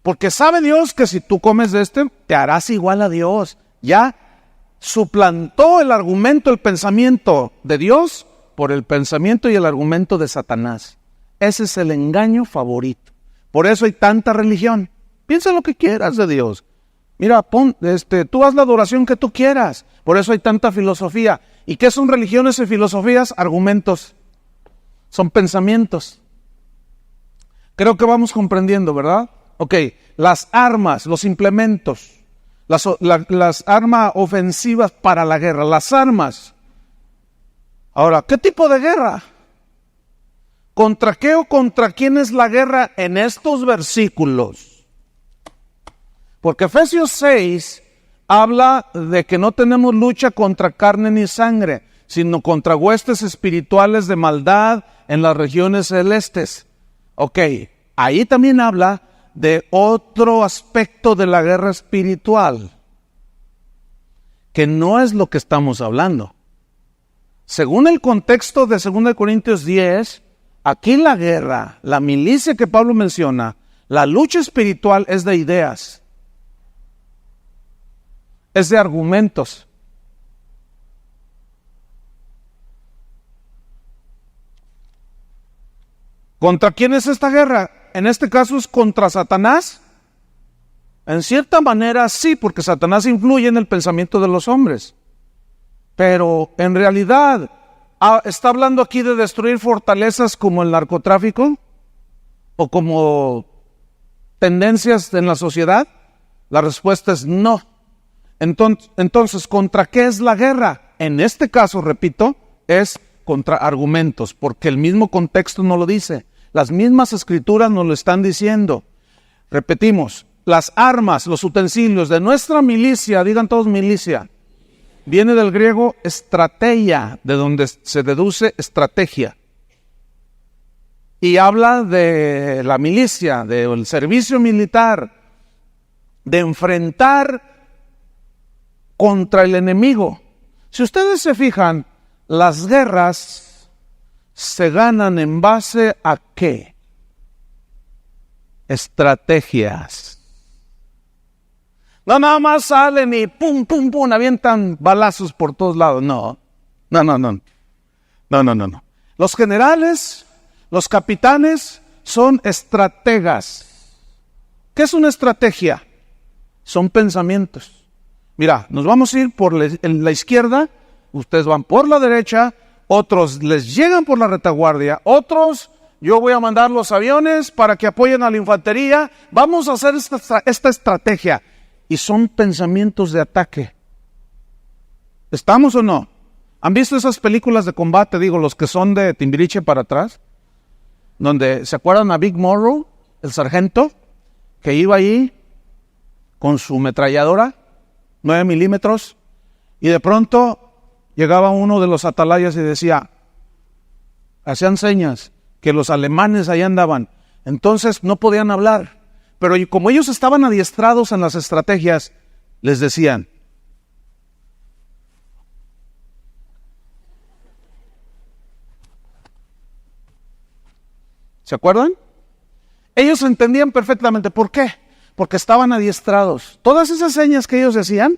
Porque sabe Dios que si tú comes de este, te harás igual a Dios. Ya suplantó el argumento, el pensamiento de Dios por el pensamiento y el argumento de Satanás. Ese es el engaño favorito. Por eso hay tanta religión. Piensa lo que quieras de Dios. Mira, tú haz la adoración que tú quieras. Por eso hay tanta filosofía. ¿Y qué son religiones y filosofías? Argumentos. Son pensamientos. Creo que vamos comprendiendo, ¿verdad? Ok, las armas, los implementos, las armas ofensivas para la guerra, las armas. Ahora, ¿qué tipo de guerra? ¿Contra qué o contra quién es la guerra en estos versículos? Porque Efesios 6 habla de que no tenemos lucha contra carne ni sangre, sino contra huestes espirituales de maldad en las regiones celestes. Ok, ahí también habla de otro aspecto de la guerra espiritual, que no es lo que estamos hablando. Según el contexto de 2 Corintios 10, aquí la guerra, la milicia que Pablo menciona, la lucha espiritual es de ideas, es de argumentos. ¿Contra quién es esta guerra? En este caso es contra Satanás. En cierta manera sí, porque Satanás influye en el pensamiento de los hombres. Pero en realidad, ¿está hablando aquí de destruir fortalezas como el narcotráfico? ¿O como tendencias en la sociedad? La respuesta es no. Entonces, ¿contra qué es la guerra? En este caso, repito, es contra argumentos, porque el mismo contexto nos lo dice. Las mismas escrituras nos lo están diciendo. Repetimos, las armas, los utensilios de nuestra milicia, digan todos milicia, viene del griego estrategia, de donde se deduce estrategia. Y habla de la milicia, del servicio militar, de enfrentar contra el enemigo. Si ustedes se fijan, las guerras se ganan en base a ¿qué? Estrategias. No nada más salen y pum, pum, pum, avientan balazos por todos lados. No. Los generales, los capitanes son estrategas. ¿Qué es una estrategia? Son pensamientos. Mira, nos vamos a ir por la izquierda, ustedes van por la derecha, otros les llegan por la retaguardia, otros yo voy a mandar los aviones para que apoyen a la infantería. Vamos a hacer esta estrategia. Y son pensamientos de ataque. ¿Estamos o no? ¿Han visto esas películas de combate, digo, los que son de Timbiriche para atrás? Donde, ¿se acuerdan a Big Morrow, el sargento, que iba ahí con su ametralladora, 9 milímetros, y de pronto llegaba uno de los atalayas y decía, hacían señas, que los alemanes ahí andaban, entonces no podían hablar, pero como ellos estaban adiestrados en las estrategias, les decían, ¿se acuerdan? Ellos entendían perfectamente. ¿Por qué? Porque estaban adiestrados. Todas esas señas que ellos decían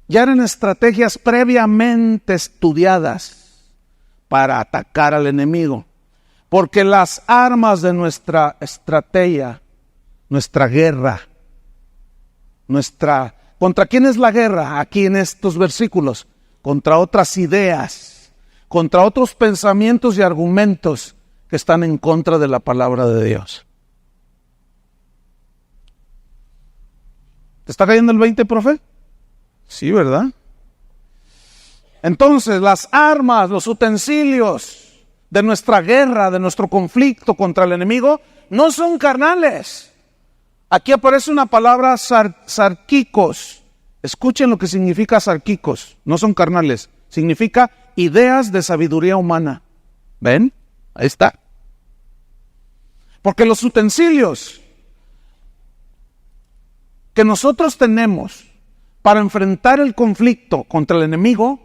ya eran estrategias previamente estudiadas para atacar al enemigo. Porque las armas de nuestra estrategia, nuestra guerra, ¿contra quién es la guerra? Aquí en estos versículos, contra otras ideas, contra otros pensamientos y argumentos que están en contra de la palabra de Dios. ¿Te está cayendo el 20, profe? Sí, ¿verdad? Entonces, las armas, los utensilios de nuestra guerra, de nuestro conflicto contra el enemigo, no son carnales. Aquí aparece una palabra sarquicos. Escuchen lo que significa sarquicos. No son carnales. Significa ideas de sabiduría humana. ¿Ven? Ahí está. Porque los utensilios que nosotros tenemos para enfrentar el conflicto contra el enemigo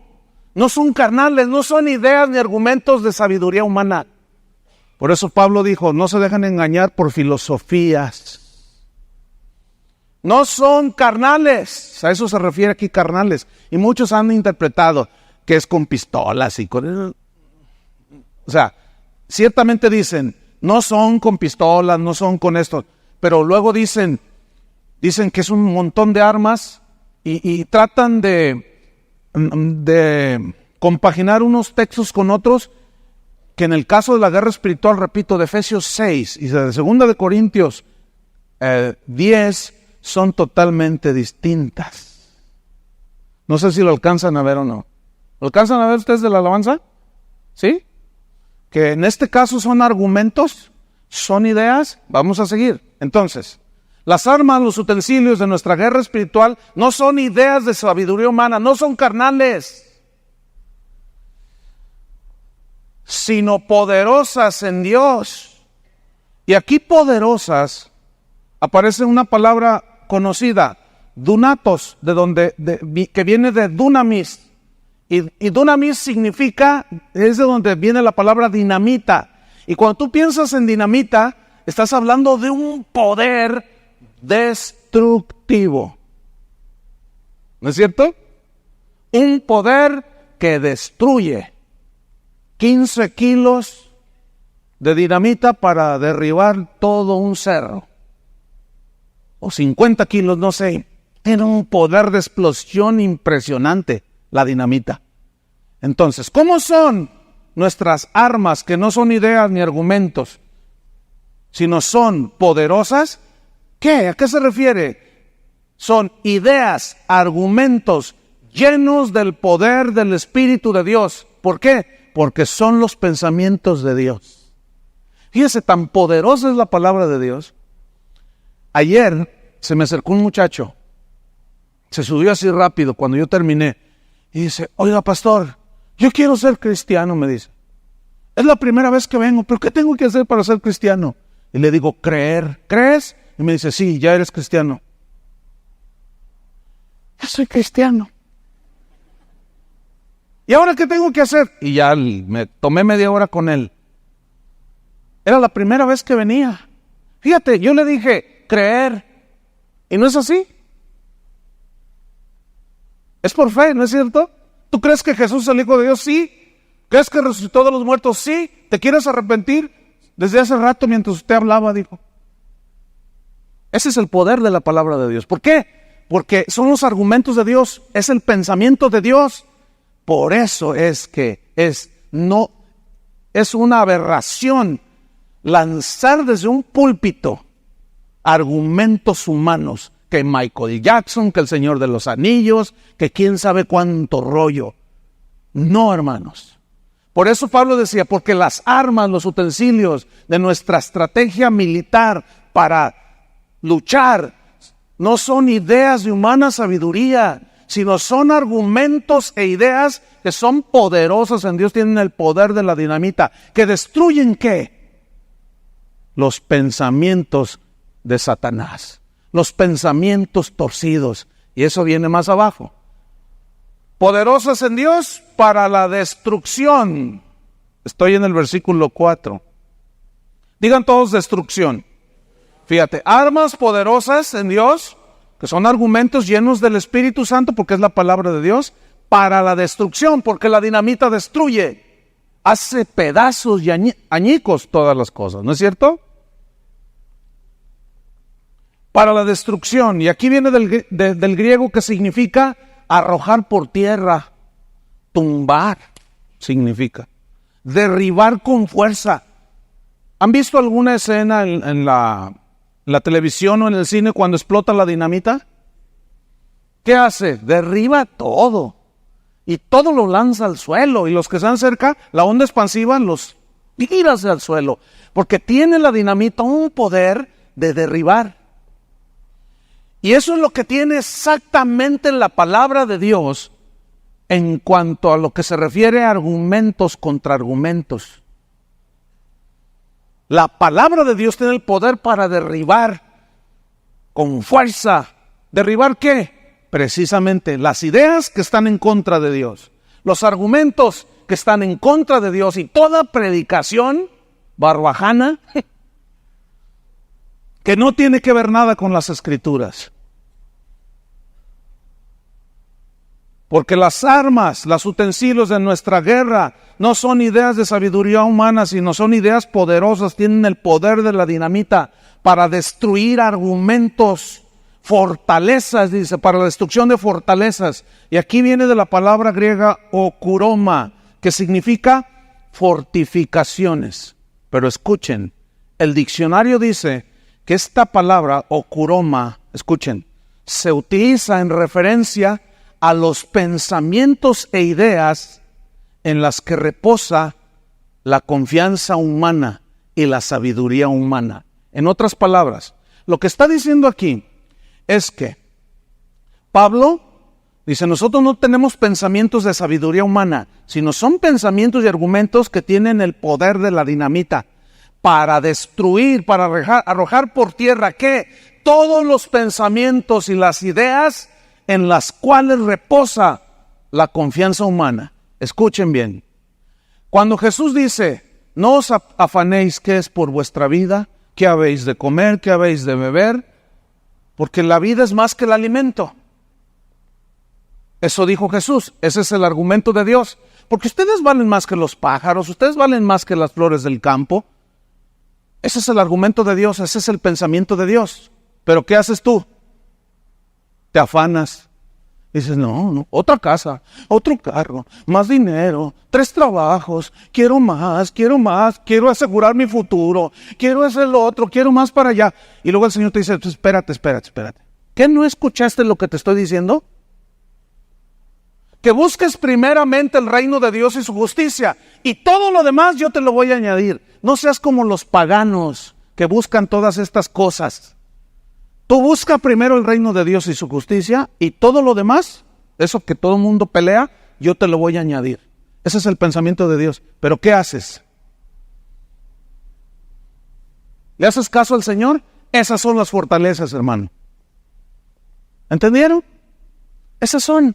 no son carnales, no son ideas ni argumentos de sabiduría humana. Por eso Pablo dijo, no se dejan engañar por filosofías. No son carnales, a eso se refiere aquí carnales. Y muchos han interpretado que es con pistolas y con... O sea, ciertamente dicen, no son con pistolas, no son con esto. Pero luego dicen que es un montón de armas y tratan de compaginar unos textos con otros que en el caso de la guerra espiritual, repito, de Efesios 6 y de 2 de Corintios 10 son totalmente distintas. No sé si lo alcanzan a ver o no. ¿Lo alcanzan a ver ustedes de la alabanza? ¿Sí? Que en este caso son argumentos, son ideas. Vamos a seguir. Entonces, las armas, los utensilios de nuestra guerra espiritual no son ideas de sabiduría humana, no son carnales, sino poderosas en Dios. Y aquí poderosas aparece una palabra conocida, dunatos, que viene de dunamis. Y dunamis significa, es de donde viene la palabra dinamita. Y cuando tú piensas en dinamita, estás hablando de un poder destructivo. ¿No es cierto? Un poder que destruye. 15 kilos de dinamita para derribar todo un cerro. O 50 kilos, no sé. Tiene un poder de explosión impresionante, la dinamita. Entonces, ¿cómo son nuestras armas que no son ideas ni argumentos, sino son poderosas? ¿Qué? ¿A qué se refiere? Son ideas, argumentos llenos del poder del Espíritu de Dios. ¿Por qué? Porque son los pensamientos de Dios. Fíjese, tan poderosa es la palabra de Dios. Ayer se me acercó un muchacho, se subió así rápido cuando yo terminé y dice, oiga pastor, yo quiero ser cristiano, me dice. Es la primera vez que vengo, pero ¿qué tengo que hacer para ser cristiano? Y le digo, creer. ¿Crees? Y me dice, sí, ya eres cristiano. Ya soy cristiano. ¿Y ahora qué tengo que hacer? Y ya me tomé media hora con él. Era la primera vez que venía. Fíjate, yo le dije, creer. ¿Y no es así? Es por fe, ¿no es cierto? ¿Tú crees que Jesús es el Hijo de Dios? Sí. ¿Crees que resucitó de los muertos? Sí. ¿Te quieres arrepentir? Desde hace rato mientras usted hablaba, dijo. Ese es el poder de la palabra de Dios. ¿Por qué? Porque son los argumentos de Dios, es el pensamiento de Dios. Por eso es que es una aberración lanzar desde un púlpito argumentos humanos, que Michael Jackson, que el Señor de los Anillos, que quién sabe cuánto rollo. No, hermanos. Por eso Pablo decía, porque las armas, los utensilios de nuestra estrategia militar para luchar no son ideas de humana sabiduría, sino son argumentos e ideas que son poderosas en Dios, tienen el poder de la dinamita, que destruyen ¿qué? Los pensamientos de Satanás, los pensamientos torcidos, y eso viene más abajo. Poderosas en Dios para la destrucción. Estoy en el versículo 4. Digan todos destrucción. Fíjate, armas poderosas en Dios que son argumentos llenos del Espíritu Santo, porque es la palabra de Dios, para la destrucción, porque la dinamita destruye, hace pedazos y añicos todas las cosas, ¿no es cierto? Para la destrucción, y aquí viene del griego que significa arrojar por tierra, tumbar, significa, derribar con fuerza. ¿Han visto alguna escena en la televisión o en el cine cuando explota la dinamita? ¿Qué hace? Derriba todo. Y todo lo lanza al suelo. Y los que están cerca, la onda expansiva los tira hacia el suelo. Porque tiene la dinamita un poder de derribar. Y eso es lo que tiene exactamente la palabra de Dios en cuanto a lo que se refiere a argumentos contra argumentos. La palabra de Dios tiene el poder para derribar con fuerza. ¿Derribar qué? Precisamente las ideas que están en contra de Dios, los argumentos que están en contra de Dios y toda predicación barbajana que no tiene que ver nada con las Escrituras. Porque las armas, los utensilios de nuestra guerra no son ideas de sabiduría humana, sino son ideas poderosas, tienen el poder de la dinamita para destruir argumentos, fortalezas, dice, para la destrucción de fortalezas. Y aquí viene de la palabra griega okuroma, que significa fortificaciones. Pero escuchen, el diccionario dice que esta palabra okuroma, escuchen, se utiliza en referencia a los pensamientos e ideas en las que reposa la confianza humana y la sabiduría humana. En otras palabras, lo que está diciendo aquí es que Pablo dice, nosotros no tenemos pensamientos de sabiduría humana, sino son pensamientos y argumentos que tienen el poder de la dinamita para destruir, para arrojar por tierra, ¿qué? Todos los pensamientos y las ideas en las cuales reposa la confianza humana. Escuchen bien. Cuando Jesús dice, no os afanéis qué es por vuestra vida, qué habéis de comer, qué habéis de beber, porque la vida es más que el alimento. Eso dijo Jesús, ese es el argumento de Dios. Porque ustedes valen más que los pájaros, ustedes valen más que las flores del campo. Ese es el argumento de Dios, ese es el pensamiento de Dios. Pero ¿qué haces tú? Te afanas. Dices, no, otra casa, otro carro, más dinero, 3 trabajos, quiero más, quiero asegurar mi futuro, quiero hacer lo otro, quiero más para allá. Y luego el Señor te dice, espérate. ¿Qué no escuchaste lo que te estoy diciendo? Que busques primeramente el reino de Dios y su justicia, y todo lo demás yo te lo voy a añadir. No seas como los paganos que buscan todas estas cosas. Tú busca primero el reino de Dios y su justicia, y todo lo demás, eso que todo el mundo pelea, yo te lo voy a añadir. Ese es el pensamiento de Dios. ¿Pero qué haces? ¿Le haces caso al Señor? Esas son las fortalezas, hermano. ¿Entendieron? Esas son.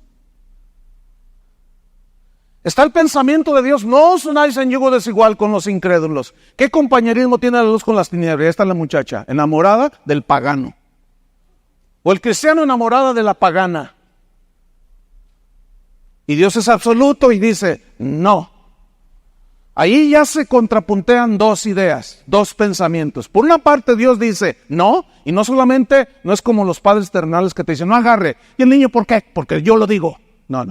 Está el pensamiento de Dios, no os unáis en yugo desigual con los incrédulos. ¿Qué compañerismo tiene la luz con las tinieblas? Ahí está la muchacha, enamorada del pagano. O el cristiano enamorado de la pagana. Y Dios es absoluto y dice, no. Ahí ya se contrapuntean dos ideas, dos pensamientos. Por una parte Dios dice, no, y no solamente, no es como los padres terrenales que te dicen, no agarre. ¿Y el niño por qué? Porque yo lo digo. No.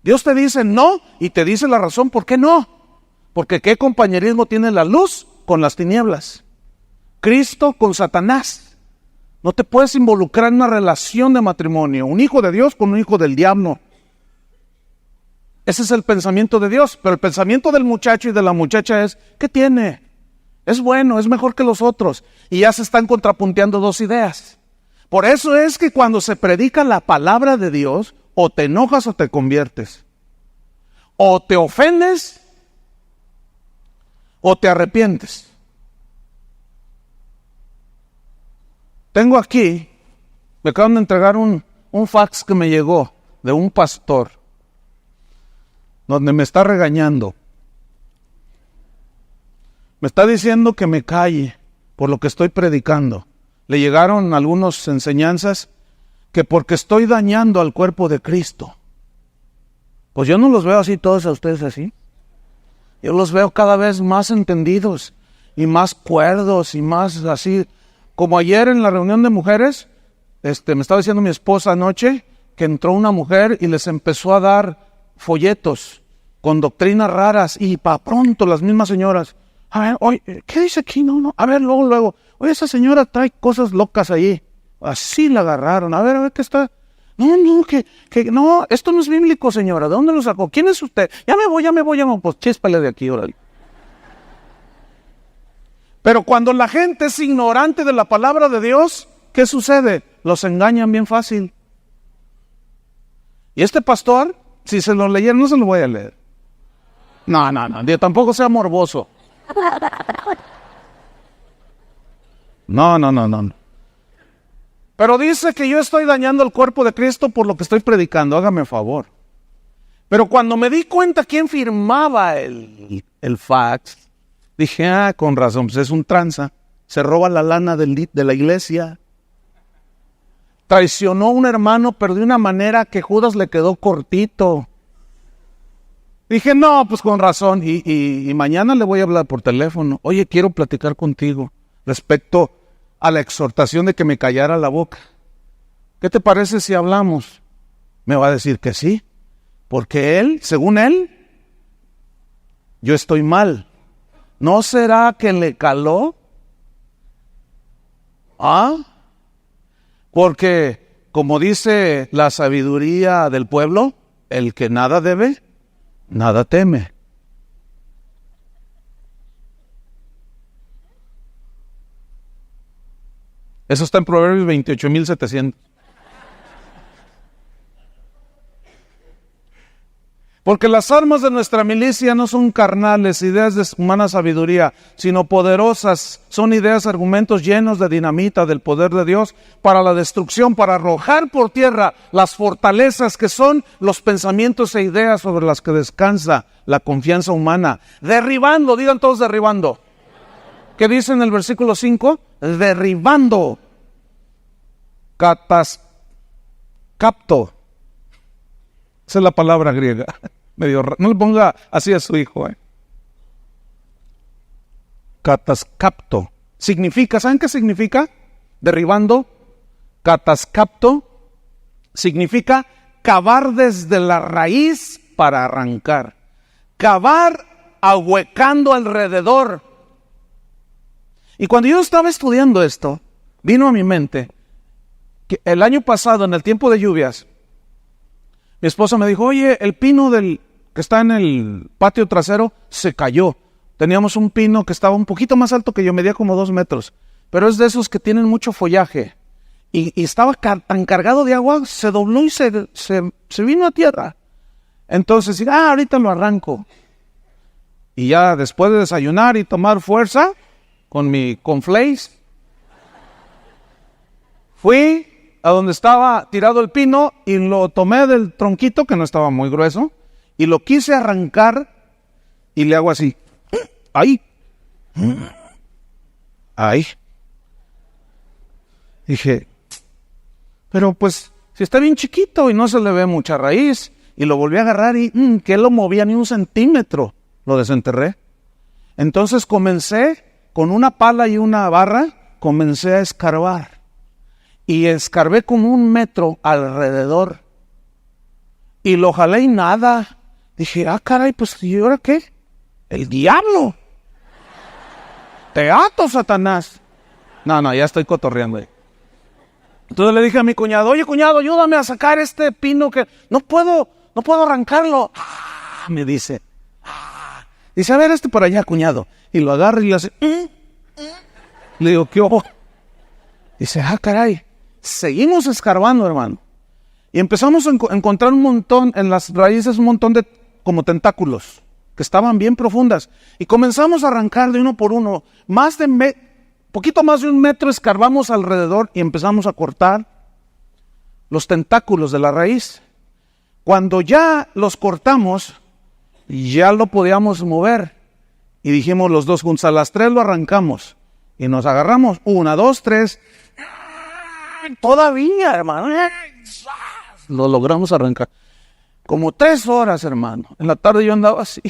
Dios te dice no y te dice la razón por qué no. Porque ¿qué compañerismo tiene la luz con las tinieblas? Cristo con Satanás. No te puedes involucrar en una relación de matrimonio. Un hijo de Dios con un hijo del diablo. Ese es el pensamiento de Dios. Pero el pensamiento del muchacho y de la muchacha es, ¿qué tiene? Es bueno, es mejor que los otros. Y ya se están contrapunteando dos ideas. Por eso es que cuando se predica la palabra de Dios, o te enojas o te conviertes. O te ofendes o te arrepientes. Tengo aquí, me acaban de entregar un fax que me llegó de un pastor, donde me está regañando. Me está diciendo que me calle por lo que estoy predicando. Le llegaron algunas enseñanzas que porque estoy dañando al cuerpo de Cristo. Pues yo no los veo así todos a ustedes así. Yo los veo cada vez más entendidos y más cuerdos y más así. Como ayer en la reunión de mujeres, me estaba diciendo mi esposa anoche que entró una mujer y les empezó a dar folletos con doctrinas raras y para pronto las mismas señoras. A ver, oye, ¿qué dice aquí? No. A ver, luego. Oye, esa señora trae cosas locas ahí. Así la agarraron. A ver, ¿qué está? No, no, esto no es bíblico, señora. ¿De dónde lo sacó? ¿Quién es usted? Ya me voy. Pues chíspale de aquí, órale. Pero cuando la gente es ignorante de la palabra de Dios, ¿qué sucede? Los engañan bien fácil. Y este pastor, si se lo leyeron, no se lo voy a leer. No, tampoco sea morboso. No. Pero dice que yo estoy dañando el cuerpo de Cristo por lo que estoy predicando, hágame favor. Pero cuando me di cuenta quién firmaba el fax, dije, con razón, pues es un tranza, se roba la lana de la iglesia. Traicionó a un hermano, pero de una manera que Judas le quedó cortito. Dije, no, pues con razón, y mañana le voy a hablar por teléfono. Oye, quiero platicar contigo respecto a la exhortación de que me callara la boca. ¿Qué te parece si hablamos? Me va a decir que sí, porque él, según él, yo estoy mal. ¿No será que le caló? Porque, como dice la sabiduría del pueblo, el que nada debe, nada teme. Eso está en Proverbios 28,700. Porque las armas de nuestra milicia no son carnales, ideas de humana sabiduría, sino poderosas. Son ideas, argumentos llenos de dinamita del poder de Dios para la destrucción, para arrojar por tierra las fortalezas que son los pensamientos e ideas sobre las que descansa la confianza humana. Derribando, digan todos derribando. ¿Qué dice en el versículo 5? Derribando. Capto. Esa es la palabra griega. No le ponga así a su hijo. Catascapto. Significa, ¿saben qué significa? Derribando. Catascapto significa cavar desde la raíz para arrancar. Cavar ahuecando alrededor. Y cuando yo estaba estudiando esto, vino a mi mente que el año pasado, en el tiempo de lluvias, mi esposa me dijo, oye, el pino que está en el patio trasero se cayó. Teníamos un pino que estaba un poquito más alto que yo, medía como 2 metros, pero es de esos que tienen mucho follaje. Y estaba tan cargado de agua, se dobló y se vino a tierra. Entonces, ahorita lo arranco. Y ya después de desayunar y tomar fuerza, con mi cornflakes, fui a donde estaba tirado el pino y lo tomé del tronquito, que no estaba muy grueso, y lo quise arrancar y le hago así. Ahí. Dije, pero pues, si está bien chiquito y no se le ve mucha raíz, y lo volví a agarrar y que lo movía ni 1 centímetro, lo desenterré. Entonces comencé, con una pala y una barra, comencé a escarbar. Y escarbé como 1 metro alrededor. Y lo jalé y nada. Dije, caray, pues ¿y ahora qué? El diablo. Te ato, Satanás. No, ya estoy cotorreando ahí. Entonces le dije a mi cuñado, oye cuñado, ayúdame a sacar este pino que no puedo arrancarlo. Me dice. Dice, a ver, por allá, cuñado. Y lo agarra y le hace. Le digo, ¿qué ojo? Dice, caray. Seguimos escarbando, hermano. Y empezamos a encontrar un montón, en las raíces, un montón de como tentáculos, que estaban bien profundas. Y comenzamos a arrancar de uno por uno. Poquito más de 1 metro escarbamos alrededor y empezamos a cortar los tentáculos de la raíz. Cuando ya los cortamos, ya lo podíamos mover. Y dijimos los dos juntos, a las 3 lo arrancamos. Y nos agarramos, 1, 2, 3. todavía, hermano. Lo logramos arrancar. Como 3 horas, hermano. En la tarde yo andaba así.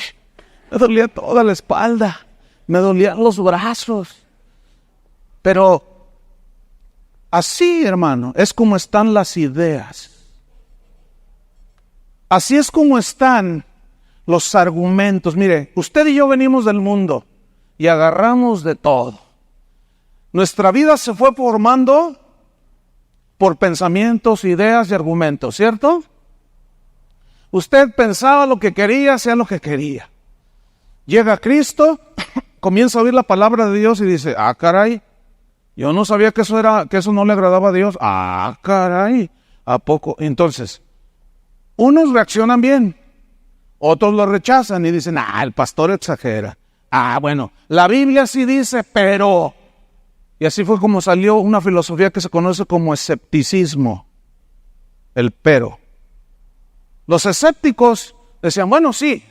Me dolía toda la espalda. Me dolían los brazos. Pero así, hermano, es como están las ideas. Así es como están los argumentos. Mire, usted y yo venimos del mundo y agarramos de todo. Nuestra vida se fue formando por pensamientos, ideas y argumentos, ¿cierto? Usted pensaba lo que quería, hacía lo que quería. Llega Cristo, comienza a oír la palabra de Dios y dice, ah, caray, yo no sabía que eso no le agradaba a Dios. Ah, caray, ¿a poco? Entonces, unos reaccionan bien, otros lo rechazan y dicen, ah, el pastor exagera. Ah, bueno, la Biblia sí dice, pero... Y así fue como salió una filosofía que se conoce como escepticismo, el pero. Los escépticos decían, bueno, sí.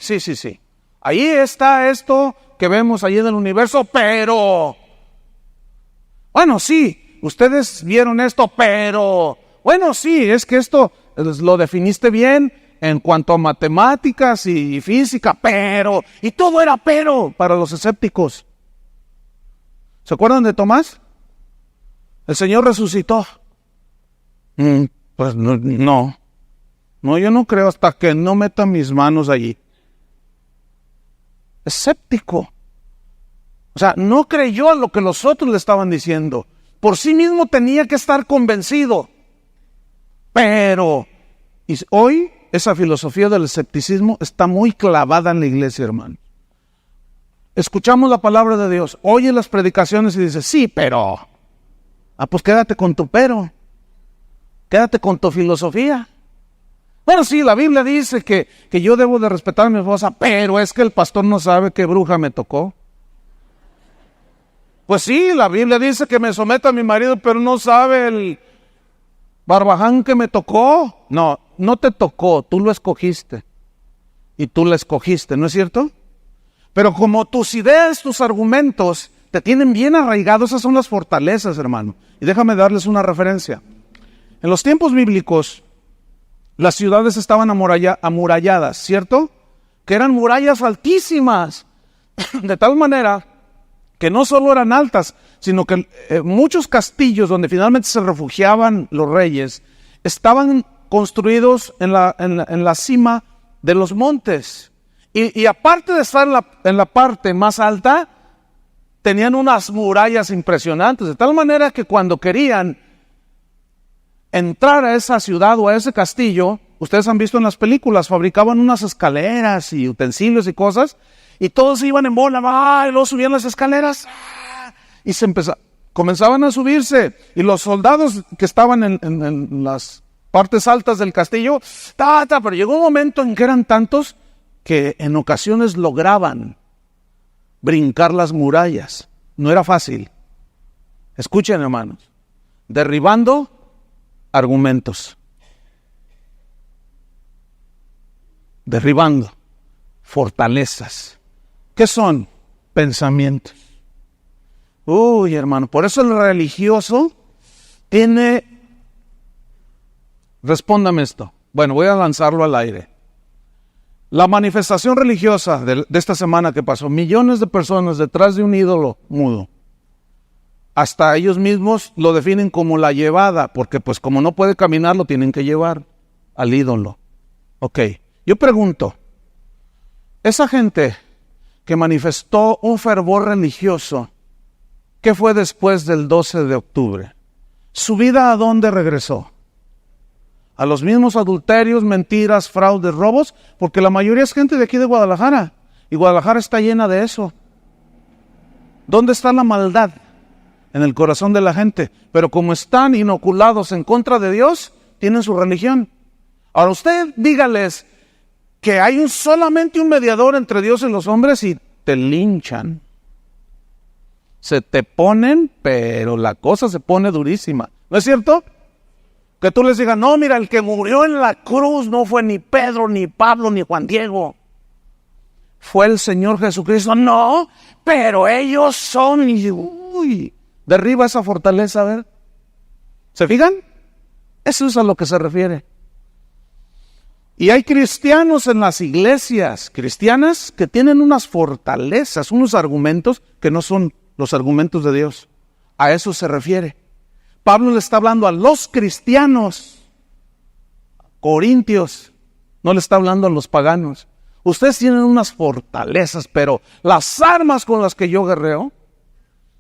Ahí está esto que vemos allí en el universo, pero... Bueno, sí, ustedes vieron esto, pero... Bueno, sí, es que esto lo definiste bien en cuanto a matemáticas y física, pero... Y todo era pero para los escépticos. ¿Se acuerdan de Tomás? El Señor resucitó. Pues no, yo no creo hasta que no meta mis manos allí. Escéptico. O sea, no creyó a lo que los otros le estaban diciendo. Por sí mismo tenía que estar convencido. Pero, y hoy esa filosofía del escepticismo está muy clavada en la iglesia, hermano. Escuchamos la palabra de Dios, oye las predicaciones y dices, sí, pero... Ah, pues quédate con tu pero. Quédate con tu filosofía. Bueno, sí, la Biblia dice que yo debo de respetar a mi esposa, pero es que el pastor no sabe qué bruja me tocó. Pues sí, la Biblia dice que me someta a mi marido, pero no sabe el barbaján que me tocó. No, no te tocó, tú lo escogiste. Y tú la escogiste, ¿no es cierto? Pero como tus ideas, tus argumentos te tienen bien arraigados, esas son las fortalezas, hermano. Y déjame darles una referencia. En los tiempos bíblicos, las ciudades estaban amuralladas, ¿cierto? Que eran murallas altísimas, de tal manera que no solo eran altas, sino que muchos castillos donde finalmente se refugiaban los reyes, estaban construidos en la cima de los montes. Y aparte de estar en la parte más alta, tenían unas murallas impresionantes, de tal manera que cuando querían entrar a esa ciudad o a ese castillo, ustedes han visto en las películas, fabricaban unas escaleras y utensilios y cosas, y todos iban en bola, y luego subían las escaleras, y comenzaban a subirse, y los soldados que estaban en las partes altas del castillo, pero llegó un momento en que eran tantos que en ocasiones lograban brincar las murallas. No era fácil. Escuchen, hermanos, derribando argumentos, derribando fortalezas. ¿Qué son? Pensamientos. Uy, hermano, por eso el religioso tiene... Respóndame esto. Bueno, voy a lanzarlo al aire. La manifestación religiosa de esta semana que pasó, millones de personas detrás de un ídolo mudo. Hasta ellos mismos lo definen como la llevada, porque pues como no puede caminar, lo tienen que llevar al ídolo. Ok, yo pregunto, esa gente que manifestó un fervor religioso, ¿qué fue después del 12 de octubre? ¿Su vida a dónde regresó? ¿A los mismos adulterios, mentiras, fraudes, robos? Porque la mayoría es gente de aquí de Guadalajara, y Guadalajara está llena de eso. ¿Dónde está la maldad? En el corazón de la gente. Pero como están inoculados en contra de Dios, tienen su religión. Ahora usted dígales que hay solamente un mediador entre Dios y los hombres y te linchan. Se te ponen, pero la cosa se pone durísima. ¿No es cierto? Que tú les digas, no, mira, el que murió en la cruz no fue ni Pedro, ni Pablo, ni Juan Diego. Fue el Señor Jesucristo. No, pero ellos son... Uy, derriba esa fortaleza, a ver. ¿Se fijan? Eso es a lo que se refiere. Y hay cristianos en las iglesias cristianas que tienen unas fortalezas, unos argumentos que no son los argumentos de Dios. A eso se refiere. Pablo le está hablando a los cristianos, corintios, no le está hablando a los paganos. Ustedes tienen unas fortalezas, pero las armas con las que yo guerreo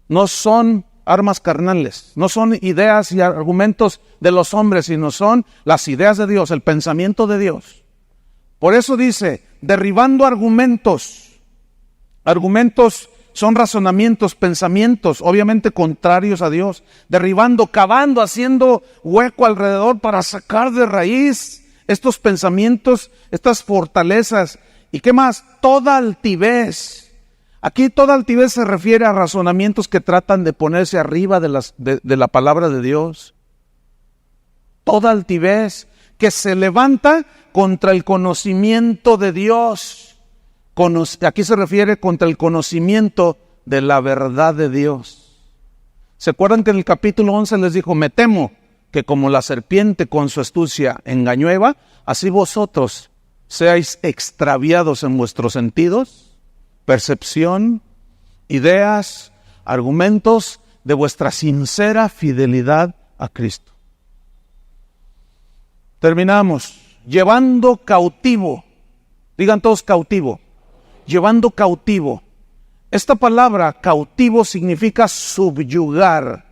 no son armas carnales, no son ideas y argumentos de los hombres, sino son las ideas de Dios, el pensamiento de Dios. Por eso dice, derribando argumentos. Argumentos son razonamientos, pensamientos, obviamente contrarios a Dios. Derribando, cavando, haciendo hueco alrededor para sacar de raíz estos pensamientos, estas fortalezas. ¿Y qué más? Toda altivez. Aquí toda altivez se refiere a razonamientos que tratan de ponerse arriba de la palabra de Dios. Toda altivez que se levanta contra el conocimiento de Dios. Aquí se refiere contra el conocimiento de la verdad de Dios. ¿Se acuerdan que en el capítulo 11 les dijo, me temo que como la serpiente con su astucia engañó a Eva, así vosotros seáis extraviados en vuestros sentidos? Percepción, ideas, argumentos de vuestra sincera fidelidad a Cristo. Terminamos. Llevando cautivo. Digan todos cautivo. Llevando cautivo. Esta palabra cautivo significa subyugar,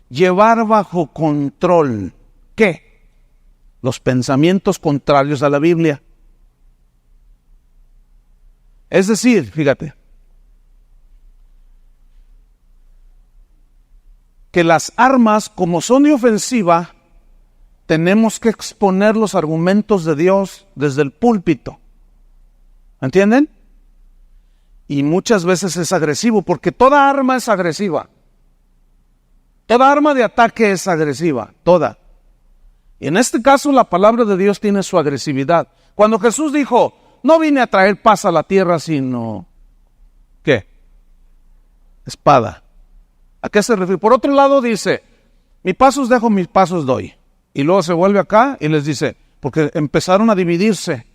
llevar bajo control. ¿Qué? Los pensamientos contrarios a la Biblia. Es decir, fíjate, que las armas, como son de ofensiva, tenemos que exponer los argumentos de Dios desde el púlpito. ¿Entienden? Y muchas veces es agresivo, porque toda arma es agresiva. Toda arma de ataque es agresiva, toda. Y en este caso la palabra de Dios tiene su agresividad. Cuando Jesús dijo, no vine a traer paz a la tierra, sino, ¿qué? Espada. ¿A qué se refiere? Por otro lado dice, mis pasos dejo, mis pasos doy. Y luego se vuelve acá y les dice, porque empezaron a dividirse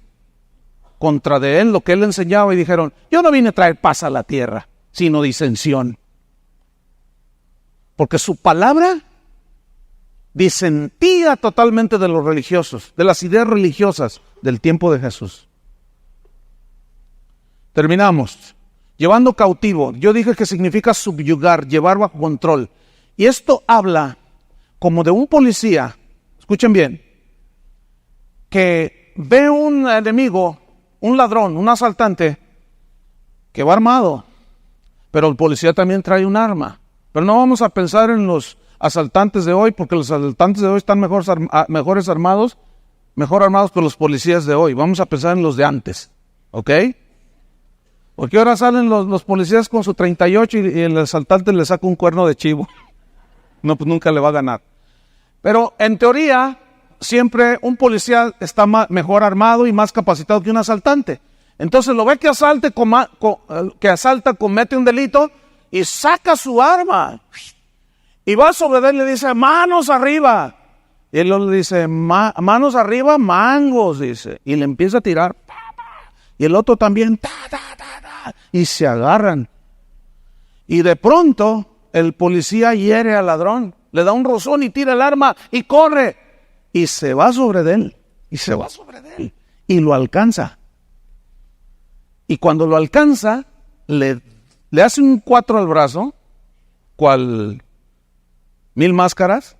contra de él, lo que él enseñaba, y dijeron, yo no vine a traer paz a la tierra, sino disensión. Porque su palabra disentía totalmente de los religiosos, de las ideas religiosas del tiempo de Jesús. Terminamos. Llevando cautivo. Yo dije que significa subyugar, llevar bajo control. Y esto habla como de un policía, escuchen bien, que ve un enemigo, un ladrón, un asaltante, que va armado. Pero el policía también trae un arma. Pero no vamos a pensar en los asaltantes de hoy, porque los asaltantes de hoy están mejor armados que los policías de hoy. Vamos a pensar en los de antes. ¿Ok? Porque ahora salen los policías con su 38 y el asaltante le saca un cuerno de chivo. No, pues nunca le va a ganar. Pero en teoría, siempre un policía está mejor armado y más capacitado que un asaltante. Entonces lo ve que asalta, comete un delito y saca su arma. Y va sobre él y le dice, manos arriba. Y él le dice, manos arriba, mangos, dice. Y le empieza a tirar. Y el otro también, y se agarran. Y de pronto el policía hiere al ladrón, le da un rozón y tira el arma y corre. Y se va sobre él, y lo alcanza. Y cuando lo alcanza, le hace un 4 al brazo, cual 1000 máscaras,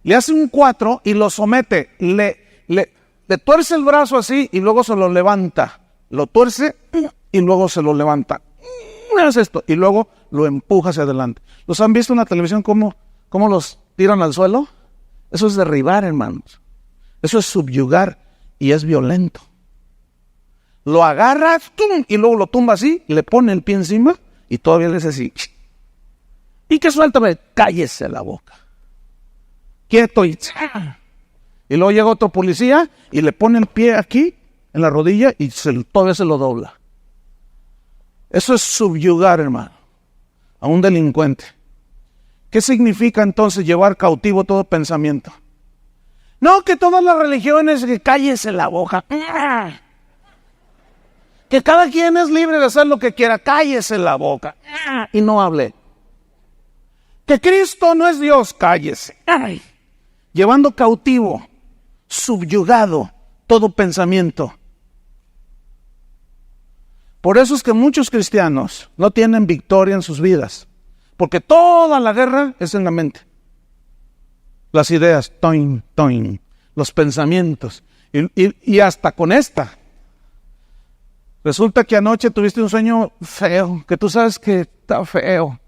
le hace un 4 y lo somete, le tuerce el brazo así y luego se lo levanta, lo tuerce y luego se lo levanta, hace esto y luego lo empuja hacia adelante. ¿Los han visto en la televisión cómo los tiran al suelo? Eso es derribar, hermanos. Eso es subyugar y es violento. Lo agarra ¡tum! Y luego lo tumba así, le pone el pie encima y todavía le dice así, y que suéltame, cállese la boca, quieto, y luego llega otro policía y le pone el pie aquí en la rodilla y todavía se lo dobla. Eso es subyugar, hermano, a un delincuente ¿Qué significa entonces llevar cautivo todo pensamiento? No, que todas las religiones, que cállese la boca. Que cada quien es libre de hacer lo que quiera, cállese la boca. Y no hable. Que Cristo no es Dios, cállese. Llevando cautivo, subyugado todo pensamiento. Por eso es que muchos cristianos no tienen victoria en sus vidas. Porque toda la guerra es en la mente. Las ideas, toin, toin, los pensamientos. Y hasta con esta. Resulta que anoche tuviste un sueño feo, que tú sabes que está feo.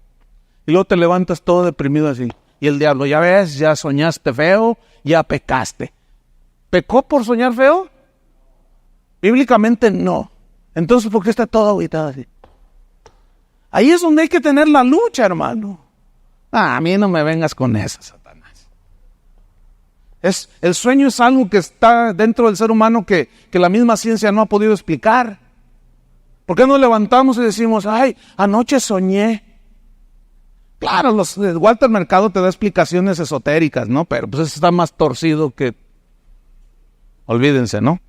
Y luego te levantas todo deprimido así. Y el diablo, ya ves, ya soñaste feo, ya pecaste. ¿Pecó por soñar feo? Bíblicamente no. Entonces, ¿por qué está todo agüitado así? Ahí es donde hay que tener la lucha, hermano. A mí no me vengas con eso, Satanás. El sueño es algo que está dentro del ser humano que la misma ciencia no ha podido explicar. ¿Por qué nos levantamos y decimos, ay, anoche soñé? Claro, Walter Mercado te da explicaciones esotéricas, ¿no? Pero pues eso está más torcido que... Olvídense, ¿no?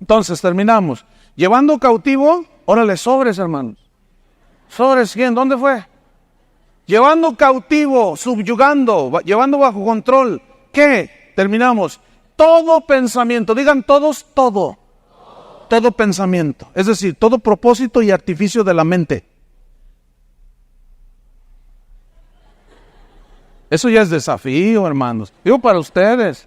Entonces, terminamos. Llevando cautivo, órale, sobres, hermanos. ¿Sobres quién? ¿Dónde fue? Llevando cautivo, subyugando, llevando bajo control. ¿Qué? Terminamos. Todo pensamiento, digan todos, todo. Todo pensamiento. Es decir, todo propósito y artificio de la mente. Eso ya es desafío, hermanos. Digo para ustedes.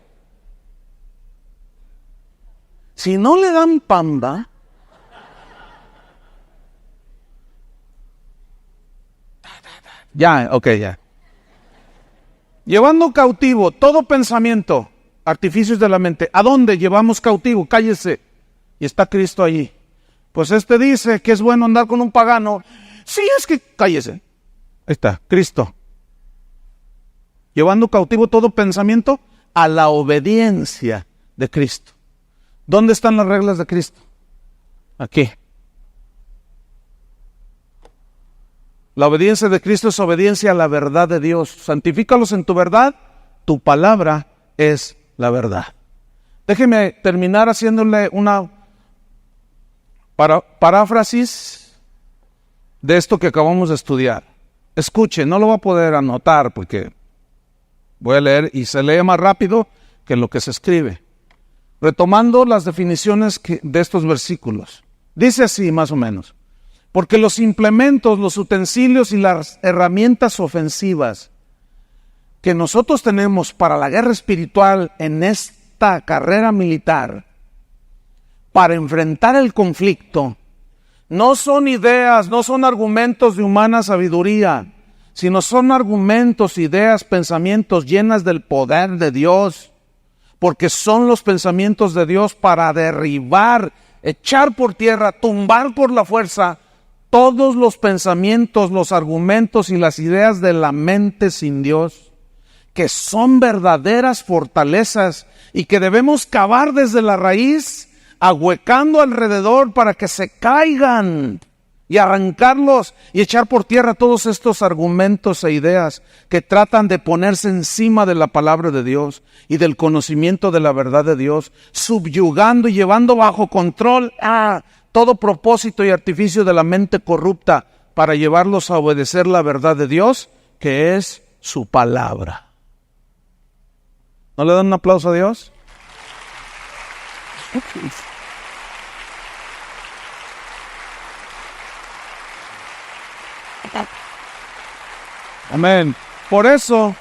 Si no le dan pamba, ya, ok, ya. Llevando cautivo todo pensamiento, artificios de la mente. ¿A dónde llevamos cautivo? Cállese. Y está Cristo allí. Pues este dice que es bueno andar con un pagano. Sí, es que cállese. Ahí está, Cristo. Llevando cautivo todo pensamiento a la obediencia de Cristo. ¿Dónde están las reglas de Cristo? Aquí. La obediencia de Cristo es obediencia a la verdad de Dios. Santifícalos en tu verdad, tu palabra es la verdad. Déjeme terminar haciéndole una paráfrasis de esto que acabamos de estudiar. Escuche, no lo va a poder anotar porque voy a leer y se lee más rápido que lo que se escribe. Retomando las definiciones de estos versículos. Dice así más o menos. Porque los implementos, los utensilios y las herramientas ofensivas que nosotros tenemos para la guerra espiritual en esta carrera militar, para enfrentar el conflicto, no son ideas, no son argumentos de humana sabiduría, sino son argumentos, ideas, pensamientos llenas del poder de Dios, porque son los pensamientos de Dios para derribar, echar por tierra, tumbar por la fuerza todos los pensamientos, los argumentos y las ideas de la mente sin Dios, que son verdaderas fortalezas y que debemos cavar desde la raíz, ahuecando alrededor para que se caigan y arrancarlos y echar por tierra todos estos argumentos e ideas que tratan de ponerse encima de la palabra de Dios y del conocimiento de la verdad de Dios, subyugando y llevando bajo control todo propósito y artificio de la mente corrupta para llevarlos a obedecer la verdad de Dios, que es su palabra. ¿No le dan un aplauso a Dios? Amén. Por eso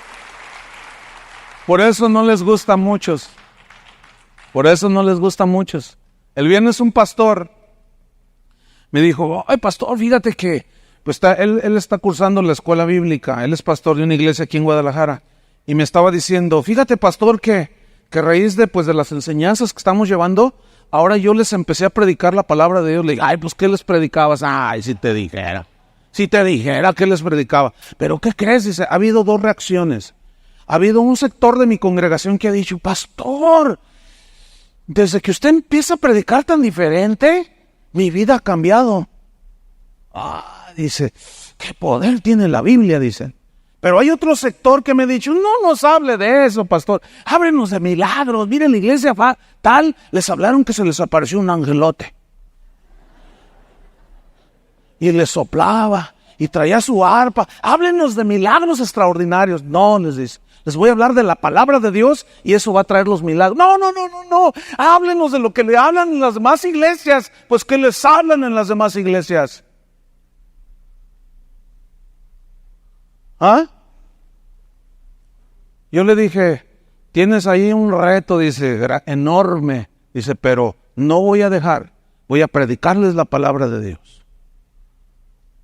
no les gusta a muchos. Por eso no les gusta a muchos. El viernes un pastor me dijo, ay pastor, fíjate que pues él está cursando la escuela bíblica, él es pastor de una iglesia aquí en Guadalajara, y me estaba diciendo, fíjate pastor que a raíz de las enseñanzas que estamos llevando, ahora yo les empecé a predicar la palabra de Dios. Le dije, ay pues ¿qué les predicabas? Ay, si te dijera qué les predicaba. Pero ¿qué crees? Dice, ha habido dos reacciones. Ha habido un sector de mi congregación que ha dicho, pastor, desde que usted empieza a predicar tan diferente, mi vida ha cambiado. Dice, qué poder tiene la Biblia, dice. Pero hay otro sector que me ha dicho, no nos hable de eso, pastor. Háblenos de milagros. Miren, la iglesia tal, les hablaron que se les apareció un angelote. Y les soplaba y traía su arpa. Háblenos de milagros extraordinarios. No, les dice. Les voy a hablar de la palabra de Dios y eso va a traer los milagros. No. Háblenos de lo que le hablan en las demás iglesias. Pues que les hablan en las demás iglesias. ¿Ah? Yo le dije, tienes ahí un reto, dice, enorme. Dice, pero no voy a dejar. Voy a predicarles la palabra de Dios.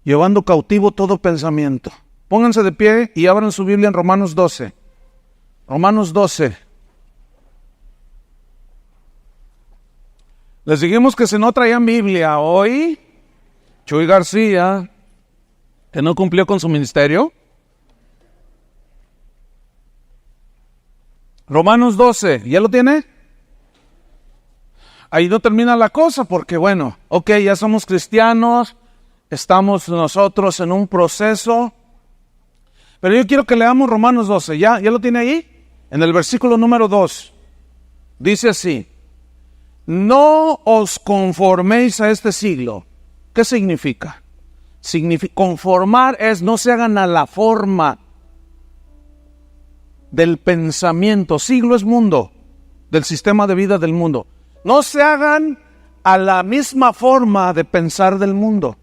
Llevando cautivo todo pensamiento. Pónganse de pie y abran su Biblia en Romanos 12. Romanos 12. Les dijimos que si no traían Biblia hoy, Chuy García, que no cumplió con su ministerio. Romanos 12, ¿ya lo tiene? Ahí no termina la cosa porque bueno, ok, ya somos cristianos, estamos nosotros en un proceso, pero yo quiero que leamos Romanos 12, ¿ya lo tiene ahí? En el versículo número 2, dice así, no os conforméis a este siglo. ¿Qué significa? Conformar es no se hagan a la forma del pensamiento, siglo es mundo, del sistema de vida del mundo. No se hagan a la misma forma de pensar del mundo.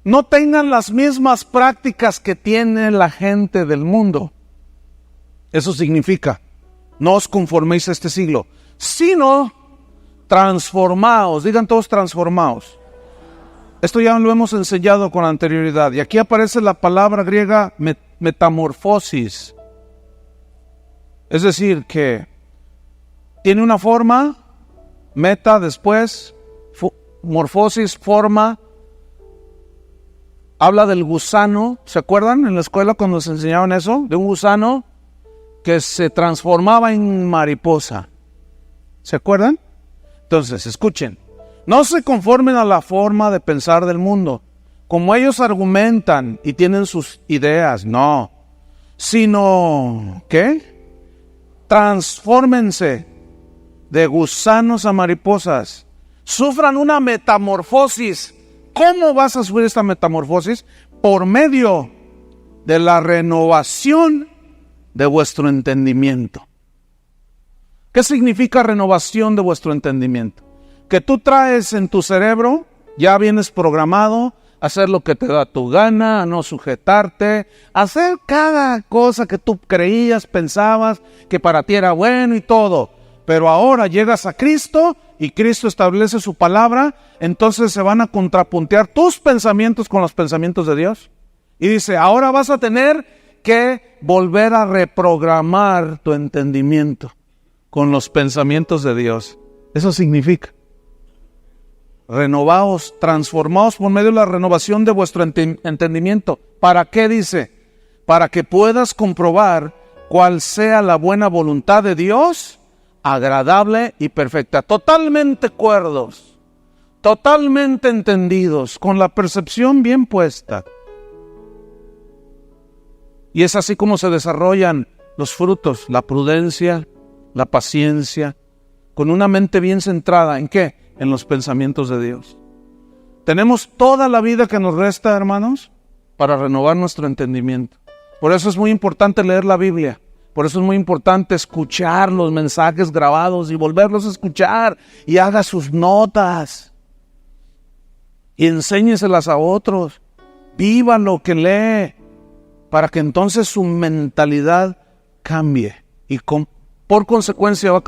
No tengan las mismas prácticas que tiene la gente del mundo. Eso significa, no os conforméis a este siglo, sino transformaos, digan todos transformaos. Esto ya lo hemos enseñado con anterioridad. Y aquí aparece la palabra griega metamorfosis. Es decir, que tiene una forma, meta después, morfosis, forma. Habla del gusano. ¿Se acuerdan en la escuela cuando nos enseñaban eso? De un gusano que se transformaba en mariposa. ¿Se acuerdan? Entonces, escuchen. No se conformen a la forma de pensar del mundo, como ellos argumentan y tienen sus ideas, no. Sino, ¿qué? Transfórmense de gusanos a mariposas. Sufran una metamorfosis. ¿Cómo vas a sufrir esta metamorfosis? Por medio de la renovación de vuestro entendimiento. ¿Qué significa renovación de vuestro entendimiento? Que tú traes en tu cerebro, ya vienes programado a hacer lo que te da tu gana, a no sujetarte, a hacer cada cosa que tú creías, pensabas que para ti era bueno y todo. Pero ahora llegas a Cristo y Cristo establece su palabra, entonces se van a contrapuntear tus pensamientos con los pensamientos de Dios. Y dice, ahora vas a tener que volver a reprogramar tu entendimiento con los pensamientos de Dios. Eso significa. Renovaos, transformaos por medio de la renovación de vuestro entendimiento. ¿Para qué dice? Para que puedas comprobar cuál sea la buena voluntad de Dios, agradable y perfecta. Totalmente cuerdos, totalmente entendidos, con la percepción bien puesta. Y es así como se desarrollan los frutos, la prudencia, la paciencia, con una mente bien centrada. ¿En qué? En los pensamientos de Dios. Tenemos toda la vida que nos resta, hermanos, para renovar nuestro entendimiento. Por eso es muy importante leer la Biblia. Por eso es muy importante escuchar los mensajes grabados y volverlos a escuchar. Y haga sus notas. Y enséñeselas a otros. Viva lo que lee. Para que entonces su mentalidad cambie. Y por consecuencia va a